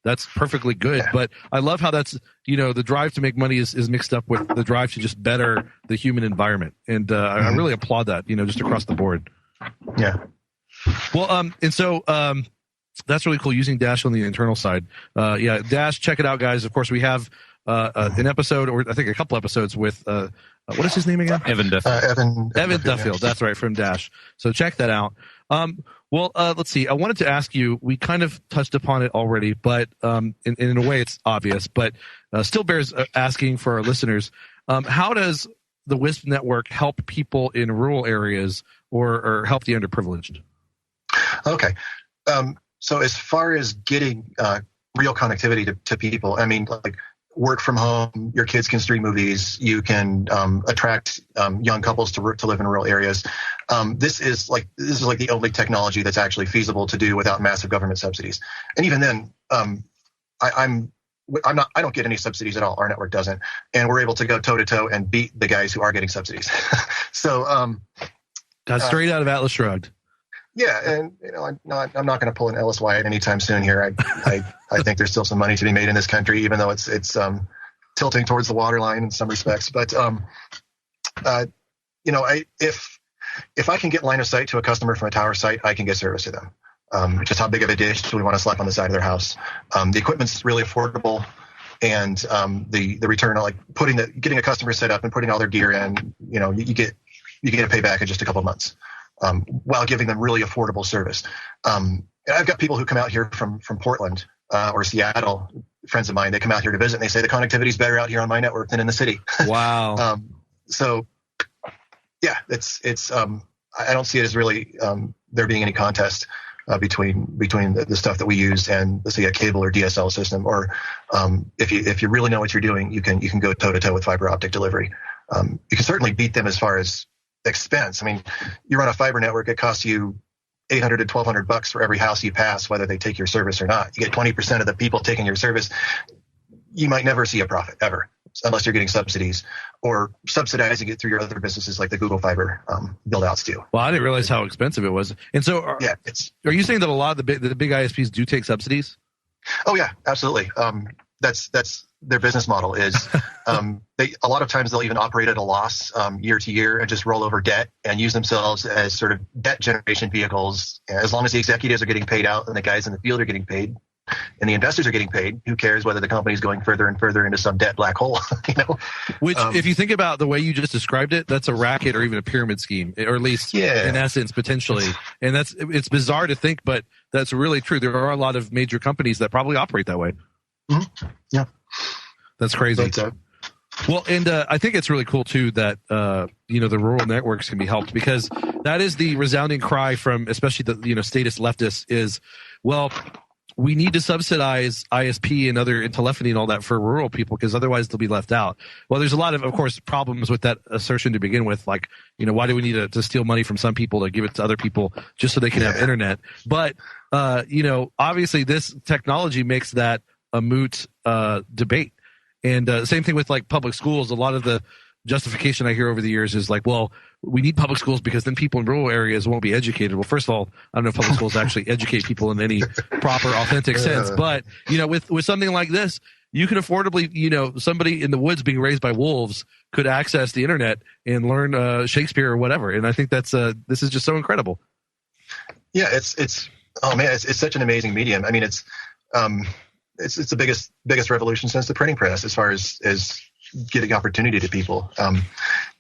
that's perfectly good. Yeah. But I love how that's, the drive to make money is mixed up with the drive to just better the human environment, and I really applaud that. Just across the board. Yeah. Well, and so that's really cool using Dash on the internal side. Dash, check it out, guys. Of course, we have an episode, or I think a couple episodes with what is his name again? Evan Duffield. Evan Duffield. That's right, from Dash. So check that out. Let's see. I wanted to ask you. We kind of touched upon it already, but in a way, it's obvious. But still bears asking for our listeners. How does the WISP network help people in rural areas or help the underprivileged? Okay. So as far as getting real connectivity to people, I mean, like work from home, your kids can stream movies, you can attract young couples to live in rural areas. This is like the only technology that's actually feasible to do without massive government subsidies. And even then, I don't get any subsidies at all. Our network doesn't, and we're able to go toe to toe and beat the guys who are getting subsidies. So got straight out of Atlas Shrugged. Yeah, and I'm not going to pull an Ellis Wyatt anytime soon here. I think there's still some money to be made in this country, even though it's tilting towards the waterline in some respects. But if I can get line of sight to a customer from a tower site, I can get service to them. Just how big of a dish do we want to slap on the side of their house? The equipment's really affordable, and the return, like getting a customer set up and putting all their gear in, you get a payback in just a couple of months. While giving them really affordable service. And I've got people who come out here from Portland or Seattle, friends of mine. They come out here to visit, and they say the connectivity is better out here on my network than in the city. Wow. So, yeah, it's I don't see it as really there being any contest between the stuff that we use and, let's say, a cable or DSL system. Or if you really know what you're doing, you can go toe to toe with fiber optic delivery. You can certainly beat them as far as expense. I mean, you run a fiber network, it costs you $800 to $1,200 for every house you pass, whether they take your service or not. You get 20% of the people taking your service. You might never see a profit ever, unless you're getting subsidies or subsidizing it through your other businesses like the Google Fiber build outs do. Well, I didn't realize how expensive it was. And so are you saying that a lot of the big ISPs do take subsidies? Oh yeah, absolutely. That's their business model is a lot of times they'll even operate at a loss year to year and just roll over debt and use themselves as sort of debt generation vehicles. As long as the executives are getting paid out and the guys in the field are getting paid and the investors are getting paid, who cares whether the company is going further and further into some debt black hole? Which, if you think about the way you just described it, that's a racket or even a pyramid scheme, or at least in essence, potentially. And it's bizarre to think, but that's really true. There are a lot of major companies that probably operate that way. Mm-hmm. Yeah. That's crazy. Well, and I think it's really cool too that the rural networks can be helped, because that is the resounding cry from especially the statist leftists is, well, we need to subsidize ISP and other telephony and all that for rural people because otherwise they'll be left out. Well, there's a lot of course, problems with that assertion to begin with. Like, why do we need to steal money from some people to give it to other people just so they can have internet? But obviously, this technology makes that a moot debate. And same thing with like public schools. A lot of the justification I hear over the years is like, well, we need public schools because then people in rural areas won't be educated. Well, first of all, I don't know if public schools actually educate people in any proper, authentic sense. But, with something like this, you can affordably, somebody in the woods being raised by wolves could access the internet and learn Shakespeare or whatever. And I think that's this is just so incredible. Yeah, it's such an amazing medium. I mean, it's the biggest revolution since the printing press as far as giving opportunity to people.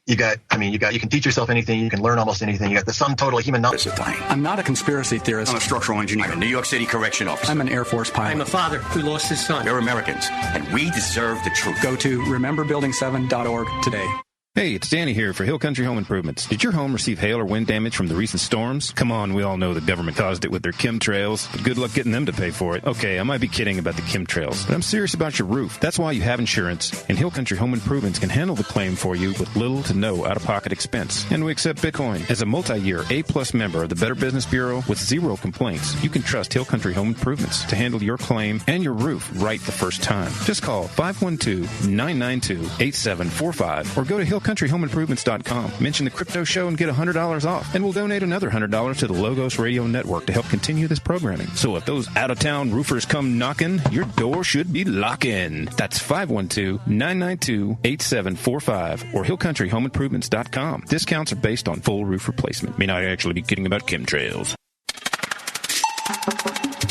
You can teach yourself anything. You can learn almost anything. You got the sum total of human knowledge. I'm not a conspiracy theorist. I'm a structural engineer. I'm a New York City correction officer. I'm an Air Force pilot. I'm a father who lost his son. We're Americans, and we deserve the truth. Go to rememberbuilding7.org today. Hey, it's Danny here for Hill Country Home Improvements. Did your home receive hail or wind damage from the recent storms? Come on, we all know the government caused it with their chemtrails, but good luck getting them to pay for it. Okay, I might be kidding about the chemtrails, but I'm serious about your roof. That's why you have insurance, and Hill Country Home Improvements can handle the claim for you with little to no out-of-pocket expense. And we accept Bitcoin. As a multi-year A-plus member of the Better Business Bureau with 0 complaints, you can trust Hill Country Home Improvements to handle your claim and your roof right the first time. Just call 512-992-8745 or go to HillCountryHomeImprovements.com. Mention the Crypto Show and get $100 off, and we'll donate another $100 to the Logos Radio Network to help continue this programming. So if those out-of-town roofers come knocking, your door should be locking. That's 512-992-8745 or HillCountryHomeImprovements.com. Discounts are based on full roof replacement. May not actually be kidding about chemtrails.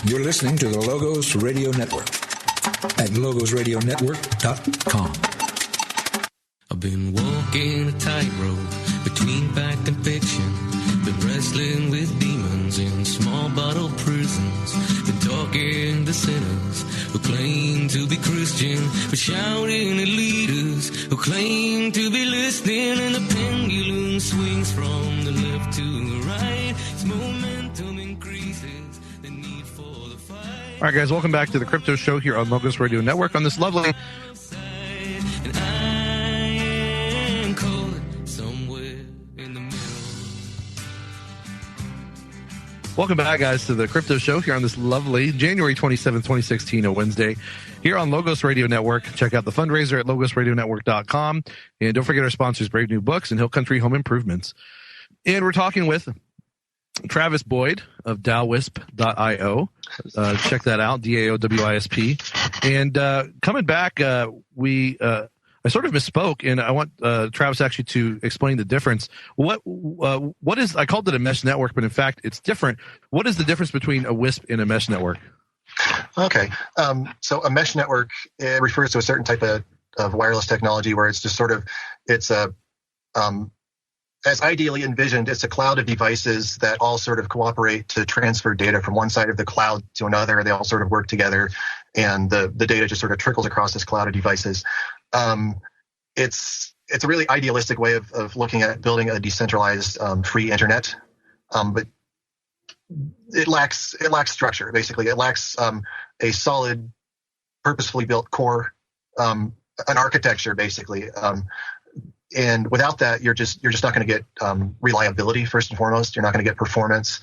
You're listening to the Logos Radio Network at LogosRadioNetwork.com. I've been walking a tightrope between fact and fiction. Been wrestling with demons in small bottle prisons. Been talking to sinners who claim to be Christian, but shouting at leaders who claim to be listening. And the pendulum swings from the left to the right. Its momentum increases. The need for the fight. All right, guys, welcome back to the Crypto Show here on Logos Radio Network on this lovely Welcome back, guys, to the Crypto Show here on this lovely January 27th, 2016, a Wednesday, here on Logos Radio Network. Check out the fundraiser at LogosRadioNetwork.com. And don't forget our sponsors, Brave New Books and Hill Country Home Improvements. And we're talking with Travis Boyd of DAOWISP.io. Check that out, DAOWISP. And coming back, I sort of misspoke, and I want Travis actually to explain the difference. What is, I called it a mesh network, but in fact, it's different. What is the difference between a WISP and a mesh network? Okay. So a mesh network, it refers to a certain type of wireless technology where it's just sort of, it's a, as ideally envisioned, it's a cloud of devices that all sort of cooperate to transfer data from one side of the cloud to another. They all sort of work together, and the data just sort of trickles across this cloud of devices. It's a really idealistic way of looking at building a decentralized free internet, but it lacks structure. Basically, it lacks a solid, purposefully built core, an architecture, basically. And without that, you're just not going to get reliability. First and foremost, you're not going to get performance,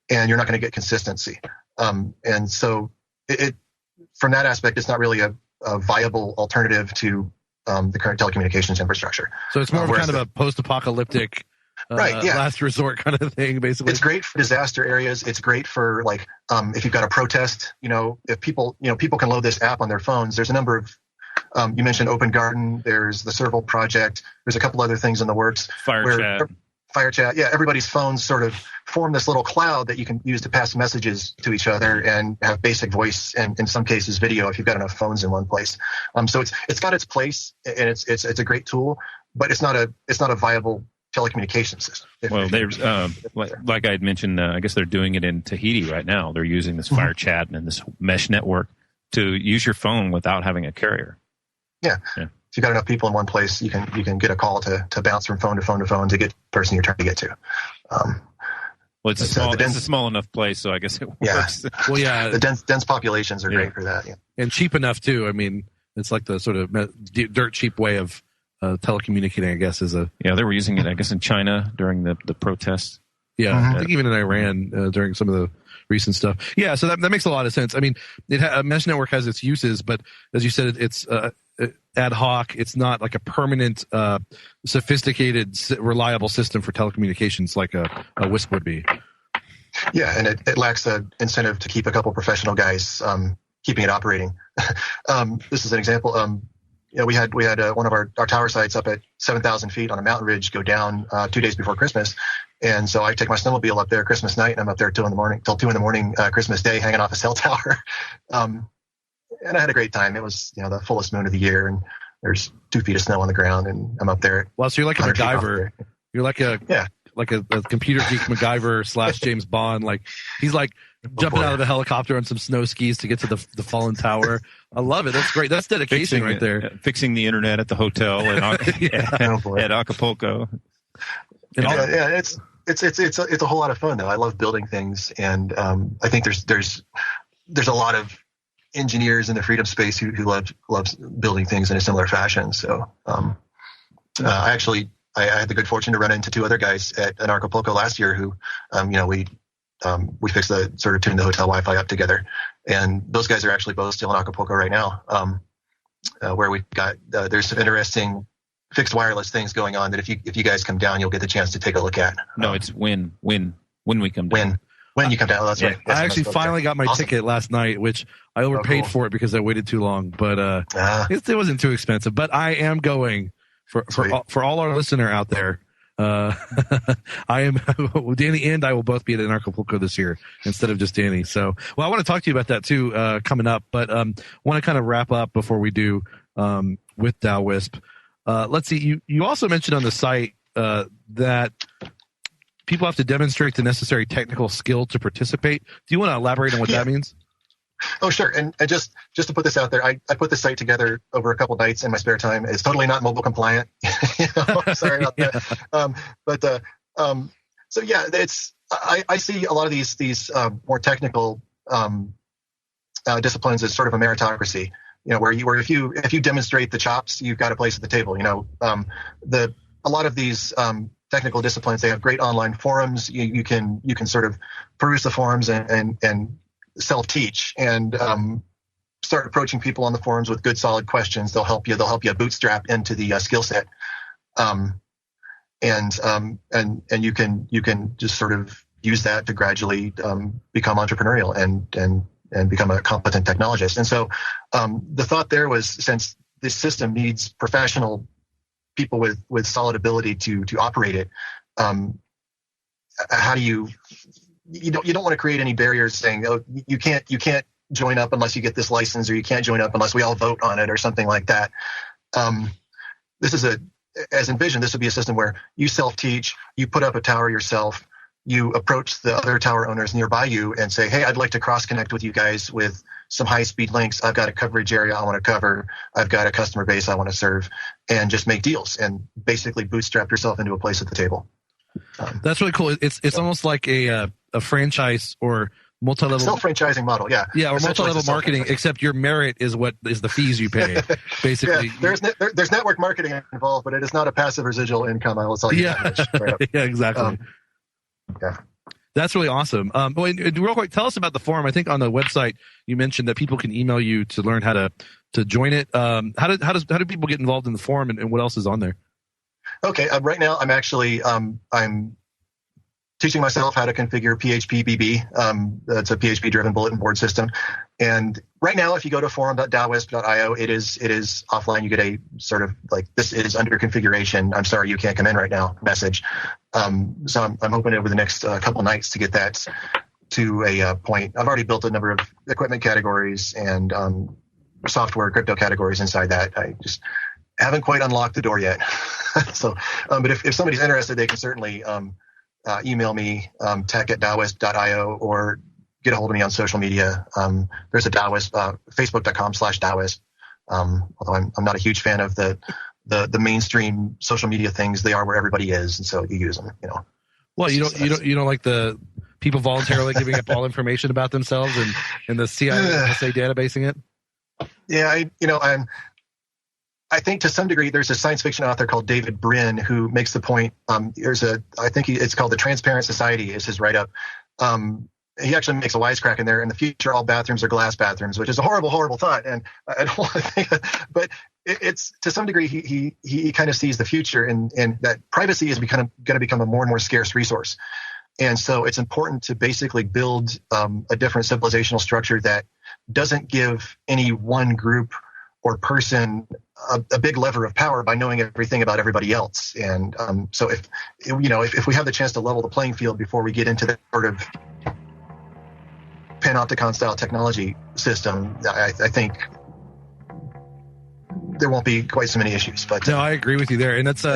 and you're not going to get consistency. And so, it from that aspect, it's not really a viable alternative to the current telecommunications infrastructure. So it's more of kind of a post-apocalyptic, last resort kind of thing, basically. It's great for disaster areas. It's great for like if you've got a protest. If people can load this app on their phones. There's a number of you mentioned Open Garden. There's the Serval project. There's a couple other things in the works. Fire chat. Yeah, everybody's phones sort of form this little cloud that you can use to pass messages to each other and have basic voice and in some cases video if you've got enough phones in one place. So it's got its place, and it's a great tool, but it's not a viable telecommunications system. Well, there's like I had mentioned, I guess they're doing it in Tahiti right now. They're using this fire chat and this mesh network to use your phone without having a carrier. Yeah. If you've got enough people in one place, you can get a call to bounce from phone to phone to phone to get the person you're trying to get to. Well, it's a small enough place, so I guess it works. Yeah. Well, yeah. The dense populations are great for that. Yeah. And cheap enough, too. I mean, it's like the sort of dirt cheap way of telecommunicating, I guess, Yeah, they were using it, I guess, in China during the protests. Yeah, I think even in Iran during some of the recent stuff. Yeah, so that makes a lot of sense. I mean, a mesh network has its uses, but as you said, it's ad hoc. It's not like a permanent, sophisticated, reliable system for telecommunications like a WISP would be. Yeah, and it lacks an incentive to keep a couple professional guys keeping it operating. This is an example. We had one of our tower sites up at 7,000 feet on a mountain ridge go down 2 days before Christmas. And so I take my snowmobile up there Christmas night, and I'm up there till 2 in the morning, Christmas Day, hanging off a cell tower. And I had a great time. It was, the fullest moon of the year, and there's 2 feet of snow on the ground, and I'm up there. Well, so you're like a MacGyver. You're like a computer geek MacGyver / James Bond. Like he's like Jumping out of a helicopter on some snow skis to get to the fallen tower. I love it. That's great. That's dedication right there. Fixing the internet at the hotel at Acapulco. It's a whole lot of fun though. I love building things, and I think there's a lot of engineers in the freedom space who loves building things in a similar fashion. So I had the good fortune to run into two other guys at Acapulco last year who we fixed the sort of tuned the hotel Wi-Fi up together, and those guys are actually both still in Acapulco right now, where we got there's some interesting fixed wireless things going on that if you guys come down, you'll get the chance to take a look at. No, it's when we come down. When you come down, that's right. I actually finally got my ticket last night, which I overpaid for it because I waited too long, but it wasn't too expensive. But I am going for all our listener out there. I am Danny and I will both be at Acapulco this year instead of just Danny. So, well, I want to talk to you about that too coming up, but want to kind of wrap up before we do with DAOWISP. Let's see. You also mentioned on the site that people have to demonstrate the necessary technical skill to participate. Do you want to elaborate on what that means? Oh, sure. And just to put this out there, I put this site together over a couple nights in my spare time. It's totally not mobile compliant. Sorry about that. So yeah, I see a lot of these more technical disciplines as sort of a meritocracy. Where if you demonstrate the chops, you've got a place at the table. A lot of these technical disciplines, they have great online forums. You can sort of peruse the forums and self-teach and start approaching people on the forums with good, solid questions. They'll help you bootstrap into the skill set, and you can just sort of use that to gradually become entrepreneurial and become a competent technologist. And so the thought there was, since this system needs professional people with solid ability to operate it, how do you don't want to create any barriers saying, oh, you can't join up unless you get this license, or you can't join up unless we all vote on it, or something like that. As envisioned, this would be a system where you self-teach, you put up a tower yourself, you approach the other tower owners nearby you and say, hey, I'd like to cross-connect with you guys with some high-speed links. I've got a coverage area I want to cover. I've got a customer base I want to serve, and just make deals and basically bootstrap yourself into a place at the table. That's really cool. It's almost like a franchise or multi-level self-franchising model. Yeah, or multi-level marketing, except your merit is what is the fees you pay. Basically, there's network marketing involved, but it is not a passive residual income. I will tell you. Yeah, exactly. That's really awesome. Real quick, tell us about the forum. I think on the website you mentioned that people can email you to learn how to join it. How do people get involved in the forum, and what else is on there? Okay, right now I'm actually I'm teaching myself how to configure PHP-BB. That's a PHP-driven bulletin board system. And right now, if you go to forum.daowisp.io, it is offline. You get a sort of like, this is under configuration. I'm sorry, you can't come in right now message. So I'm hoping over the next couple nights to get that to a point. I've already built a number of equipment categories and software crypto categories inside that. I just haven't quite unlocked the door yet. So, but if somebody's interested, they can certainly email me, tech@daowisp.io, or get a hold of me on social media. There's a DAOWISP, facebook.com/DAOWISP. Although I'm not a huge fan of the mainstream social media things. They are where everybody is, and so you use them. Well, you don't like the people voluntarily giving up all information about themselves and the CIA NSA databasing it. Yeah, I think to some degree there's a science fiction author called David Brin who makes the point. It's called The Transparent Society is his write-up. He actually makes a wisecrack in there. In the future, all bathrooms are glass bathrooms, which is a horrible, horrible thought. And I don't want to think that, but it's to some degree he kind of sees the future and that privacy is going to become a more and more scarce resource. And so it's important to basically build a different civilizational structure that doesn't give any one group or person a big lever of power by knowing everything about everybody else. And so if we have the chance to level the playing field before we get into that sort of panopticon style technology system, I think there won't be quite so many issues. But no, I agree with you there, and that's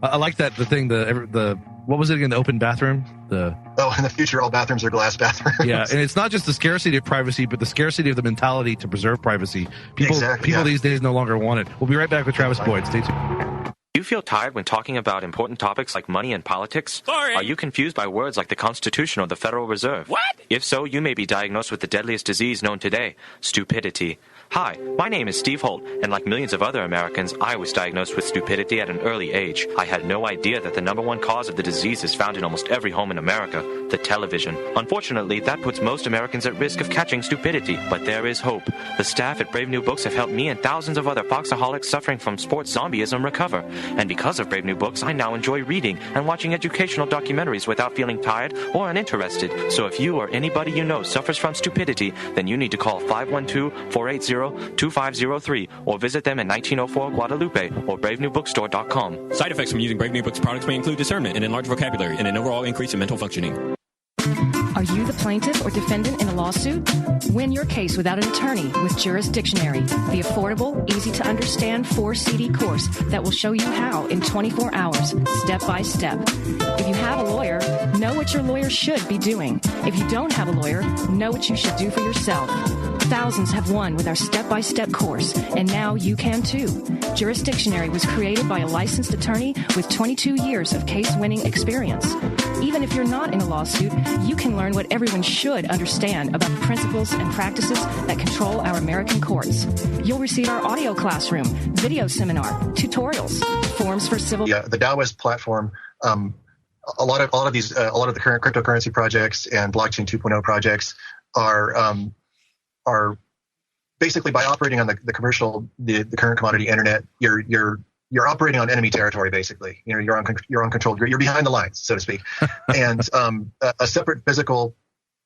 I like that the what was it again? The open bathroom? In the future, all bathrooms are glass bathrooms. Yeah, and it's not just the scarcity of privacy, but the scarcity of the mentality to preserve privacy. People these days no longer want it. We'll be right back with Travis Boyd. Stay tuned. Do you feel tired when talking about important topics like money and politics? Sorry. Are you confused by words like the Constitution or the Federal Reserve? What? If so, you may be diagnosed with the deadliest disease known today, stupidity. Hi, my name is Steve Holt, and like millions of other Americans, I was diagnosed with stupidity at an early age. I had no idea that the number one cause of the disease is found in almost every home in America, the television. Unfortunately, that puts most Americans at risk of catching stupidity, but there is hope. The staff at Brave New Books have helped me and thousands of other Foxaholics suffering from sports zombieism recover. And because of Brave New Books, I now enjoy reading and watching educational documentaries without feeling tired or uninterested. So if you or anybody you know suffers from stupidity, then you need to call 512-480-2503 or visit them at 1904 Guadalupe or bravenewbookstore.com. Side effects from using Brave New Books products may include discernment and enlarged vocabulary and an overall increase in mental functioning. Are you the plaintiff or defendant in a lawsuit? Win your case without an attorney with Juris Dictionary, the affordable, easy-to-understand 4-CD course that will show you how in 24 hours, step by step. If you have a lawyer, know what your lawyer should be doing. If you don't have a lawyer, know what you should do for yourself. Thousands have won with our step-by-step course, and now you can too. Juris Dictionary was created by a licensed attorney with 22 years of case-winning experience. Even if you're not in a lawsuit, you can learn what everyone should understand about the principles and practices that control our American courts. You'll receive our audio classroom, video seminar, tutorials, forms for civil... Yeah, the Taoist platform, a lot of the current cryptocurrency projects and blockchain 2.0 projects are basically, by operating on the current commodity internet, you're operating on enemy territory. Basically, you're uncontrolled. You're behind the lines, so to speak. And a separate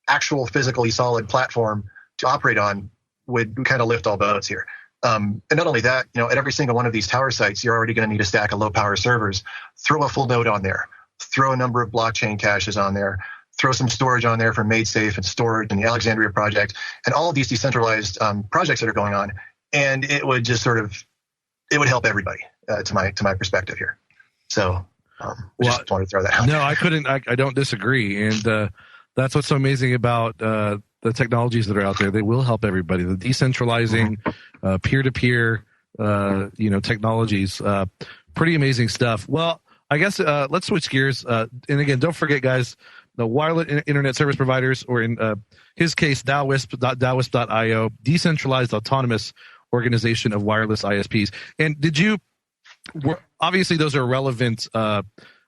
actual physically solid platform to operate on would kind of lift all boats here. And not only that, at every single one of these tower sites, you're already going to need a stack of low power servers. Throw a full node on there. Throw a number of blockchain caches on there. Throw some storage on there for MadeSafe and storage and the Alexandria project and all of these decentralized projects that are going on. And it would just it would help everybody to my perspective here. So just wanted to throw that out. No, I don't disagree. And that's what's so amazing about the technologies that are out there. They will help everybody. The decentralizing peer-to-peer, technologies, pretty amazing stuff. Well, I guess let's switch gears. And again, don't forget, guys, the wireless internet service providers, or in his case, DAOWISP.io, decentralized autonomous organization of wireless ISPs. And obviously those are relevant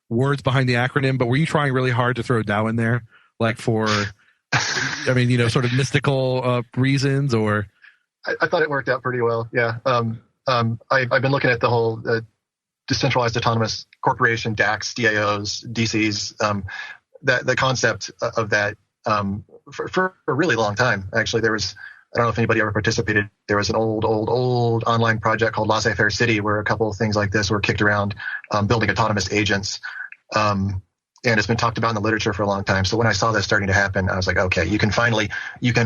words behind the acronym, but were you trying really hard to throw DAO in there, like for, sort of mystical reasons, or? I thought it worked out pretty well. Yeah. I've been looking at the whole decentralized autonomous corporation, DACs, DAOs, DCs, the concept of that for a really long time. Actually, I don't know if anybody ever participated. There was an old online project called Laissez-Faire City where a couple of things like this were kicked around, building autonomous agents. And it's been talked about in the literature for a long time. So when I saw this starting to happen, I was like, okay, you can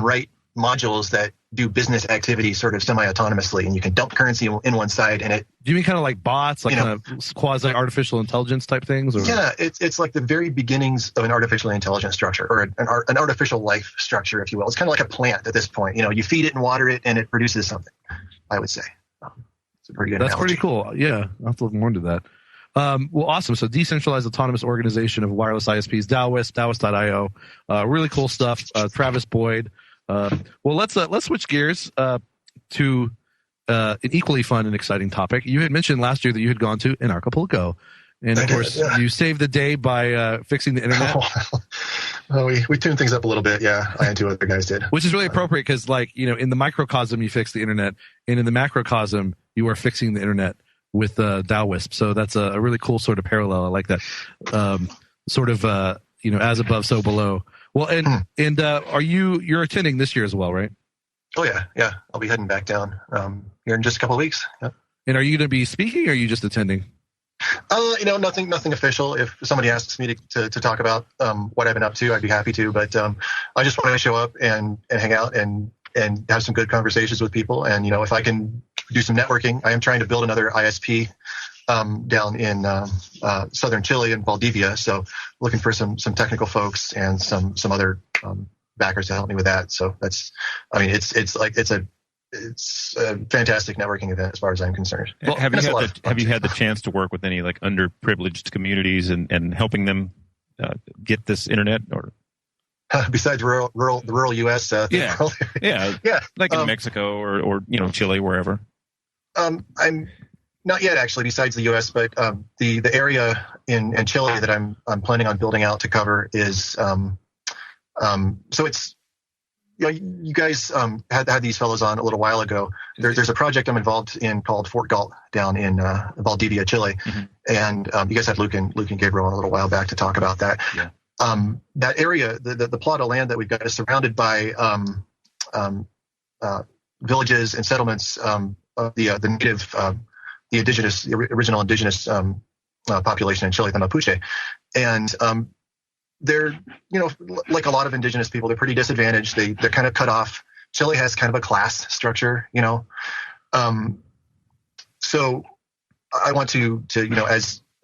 write modules that do business activity sort of semi-autonomously, and you can dump currency in one side and it... Do you mean kind of like bots, like kind of quasi-artificial intelligence type things? Or? Yeah, it's like the very beginnings of an artificially intelligent structure, or an artificial life structure, if you will. It's kind of like a plant at this point. You feed it and water it and it produces something, I would say. It's a pretty good analogy. Pretty cool. Yeah, I'll have to look more into that. Well, awesome. So decentralized autonomous organization of wireless ISPs, DAOWISP, DAOWISP.io. Really cool stuff. Travis Boyd. Well, let's switch gears to an equally fun and exciting topic. You had mentioned last year that you had gone to Acapulco, and of course you saved the day by fixing the internet. Well, we tuned things up a little bit, yeah. I and two other guys did, which is really appropriate because, in the microcosm you fix the internet, and in the macrocosm you are fixing the internet with DAOWISP. So that's a really cool sort of parallel. I like that. As above, so below. Well, and you're attending this year as well, right? Oh yeah. I'll be heading back down here in just a couple of weeks. Yep. And are you going to be speaking, or are you just attending? Nothing official. If somebody asks me to talk about what I've been up to, I'd be happy to. But I just want to show up and hang out and have some good conversations with people. And if I can do some networking, I am trying to build another ISP down in southern Chile in Valdivia. So looking for some technical folks and some other backers to help me with that. So it's a fantastic networking event as far as I'm concerned. Well, have you had the chance to work with any like underprivileged communities and helping them get this internet or? Besides the rural U.S. Yeah, like in Mexico or Chile, wherever. I'm not yet actually. Besides the U.S., but the area in Chile that I'm planning on building out to cover is so it's you guys had these fellows on a little while ago. There's a project I'm involved in called Fort Galt down in Valdivia, Chile, and you guys had Luke and Gabriel on a little while back to talk about that. Yeah. That area, the plot of land that we've got is surrounded by villages and settlements of the native, the original indigenous population in Chile, the Mapuche, and they're like a lot of indigenous people, they're pretty disadvantaged. They're kind of cut off. Chile has kind of a class structure, so I want to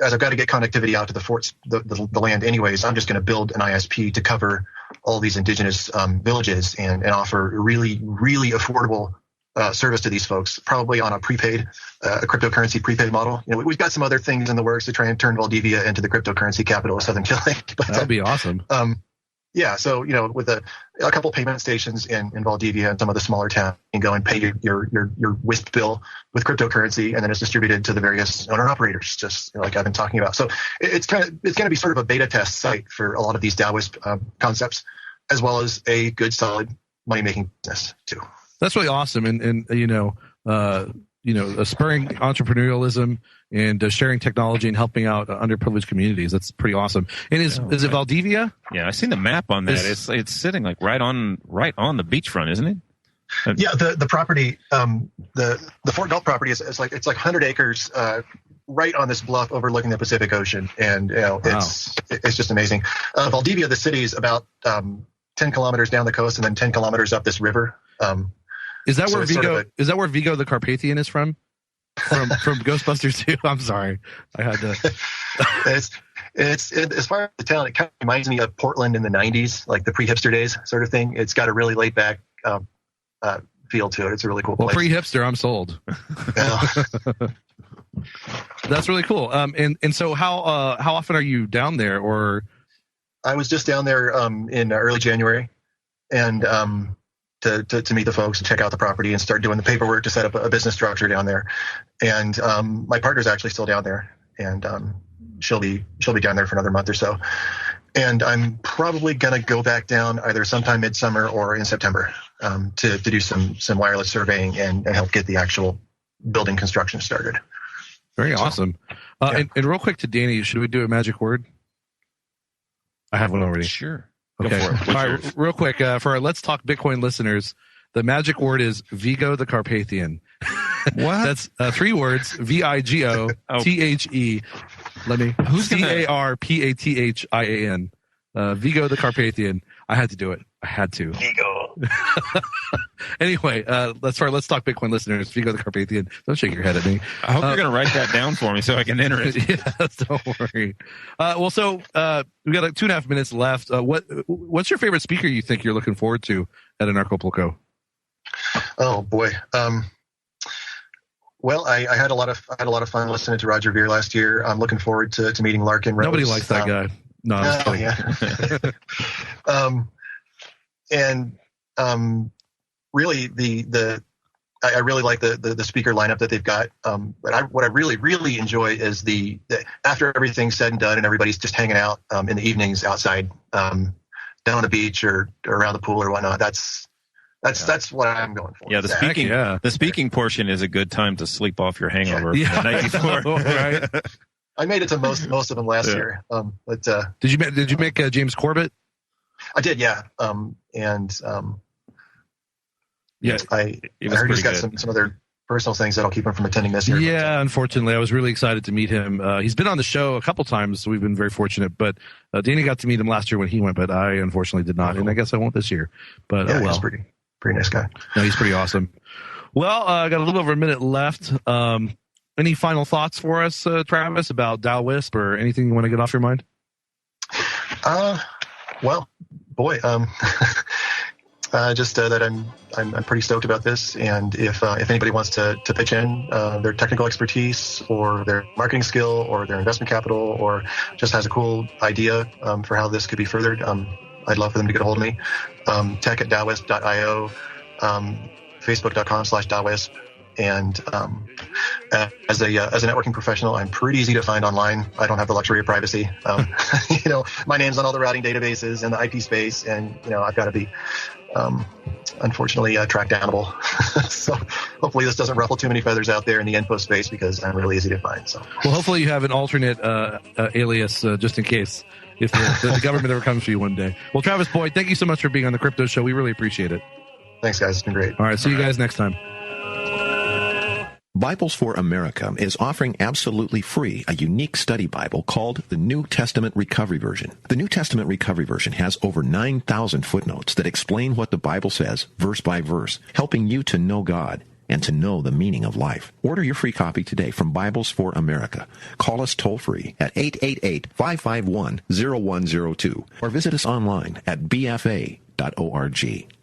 as I've got to get connectivity out to the forts, the land anyways, I'm just going to build an ISP to cover all these indigenous villages and offer really, really affordable service to these folks, probably on a prepaid, a cryptocurrency prepaid model. We've got some other things in the works to try and turn Valdivia into the cryptocurrency capital of Southern Chile. But, that'd be awesome. Yeah, so with a couple payment stations in Valdivia and some of the smaller towns, you can go and pay your WISP bill with cryptocurrency, and then it's distributed to the various owner operators, just like I've been talking about. So it's going to be sort of a beta test site for a lot of these DAO WISP concepts, as well as a good solid money making business too. That's really awesome, and spurring entrepreneurialism and sharing technology and helping out underprivileged communities. That's pretty awesome. And is it Valdivia? Yeah, I've seen the map on that. It's sitting like right on the beachfront, isn't it? Yeah, the property, the Fort Galt property is like 100 acres, right on this bluff overlooking the Pacific Ocean, and it's just amazing. Valdivia, the city, is about 10 kilometers down the coast and then 10 kilometers up this river. Is that where Vigo? Is that where Vigo the Carpathian is from? From Ghostbusters 2? I'm sorry, I had to. It's as far as the town, it kind of reminds me of Portland in the '90s, like the pre-hipster days sort of thing. It's got a really laid back feel to it. It's a really cool place. Well, pre-hipster, I'm sold. That's really cool. And so how often are you down there? Or I was just down there in early January, and to meet the folks and check out the property and start doing the paperwork to set up a business structure down there. And my partner's actually still down there, and she'll be down there for another month or so. And I'm probably going to go back down either sometime midsummer or in September to do some wireless surveying and help get the actual building construction started. Very awesome. And real quick to Danny, should we do a magic word? I have one already. Sure. Okay. Go for it. All right, real quick, for our Let's Talk Bitcoin listeners, the magic word is Vigo the Carpathian. What? That's 3 words, VIGO THE. Let me. CARPATHIAN. Vigo the Carpathian. I had to do it. I had to. Vigo. Anyway, let's Talk Bitcoin listeners. Vigo the Carpathian. Don't shake your head at me. I hope you're going to write that down for me so I can enter it. Yes, don't worry. So we got like 2.5 minutes left. What's your favorite speaker you think you're looking forward to at Anarchapulco? Oh boy. Well, I had a lot of fun listening to Roger Ver last year. I'm looking forward to meeting Larkin Rose. Nobody likes that guy. No, really I really like the speaker lineup that they've got. But what I really, really enjoy is the after everything's said and done and everybody's just hanging out in the evenings outside down on the beach or around the pool or whatnot. That's what I'm going for. Yeah, the speaking portion is a good time to sleep off your hangover from the night before. Right. I made it to most of them last year. But did you make James Corbett? I did, yeah. I heard he's got some other personal things that'll keep him from attending this year. Yeah, unfortunately, I was really excited to meet him. He's been on the show a couple times, so we've been very fortunate. But Danny got to meet him last year when he went, but I unfortunately did not, and I guess I won't this year. But yeah, he's pretty nice guy. No, he's pretty awesome. Well, I got a little over a minute left. Any final thoughts for us, Travis, about Taoism or anything you want to get off your mind? Well, boy, just that I'm pretty stoked about this, and if anybody wants to pitch in their technical expertise or their marketing skill or their investment capital or just has a cool idea for how this could be furthered, I'd love for them to get a hold of me. tech@daoisp.io, facebook.com/daoisp. And as a networking professional, I'm pretty easy to find online. I don't have the luxury of privacy. My name's on all the routing databases and the IP space, and I've got to be unfortunately track downable. So hopefully this doesn't ruffle too many feathers out there in the info space, because I'm really easy to find. So well, hopefully you have an alternate alias just in case if the government ever comes for you one day. Well, Travis Boyd, thank you so much for being on the Crypto Show. We really appreciate it. Thanks, guys. It's been great. All right, see you guys next time. Bibles for America is offering absolutely free a unique study Bible called the New Testament Recovery Version. The New Testament Recovery Version has over 9,000 footnotes that explain what the Bible says, verse by verse, helping you to know God and to know the meaning of life. Order your free copy today from Bibles for America. Call us toll-free at 888-551-0102 or visit us online at bfa.org.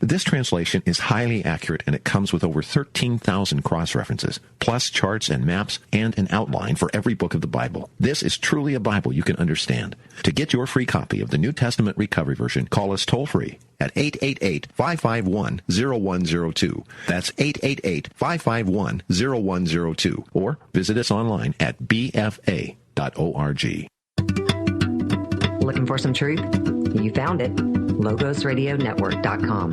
This translation is highly accurate, and it comes with over 13,000 cross-references, plus charts and maps and an outline for every book of the Bible. This is truly a Bible you can understand. To get your free copy of the New Testament Recovery Version, call us toll-free at 888-551-0102. That's 888-551-0102. Or visit us online at bfa.org. Looking for some truth? You found it. LogosRadioNetwork.com.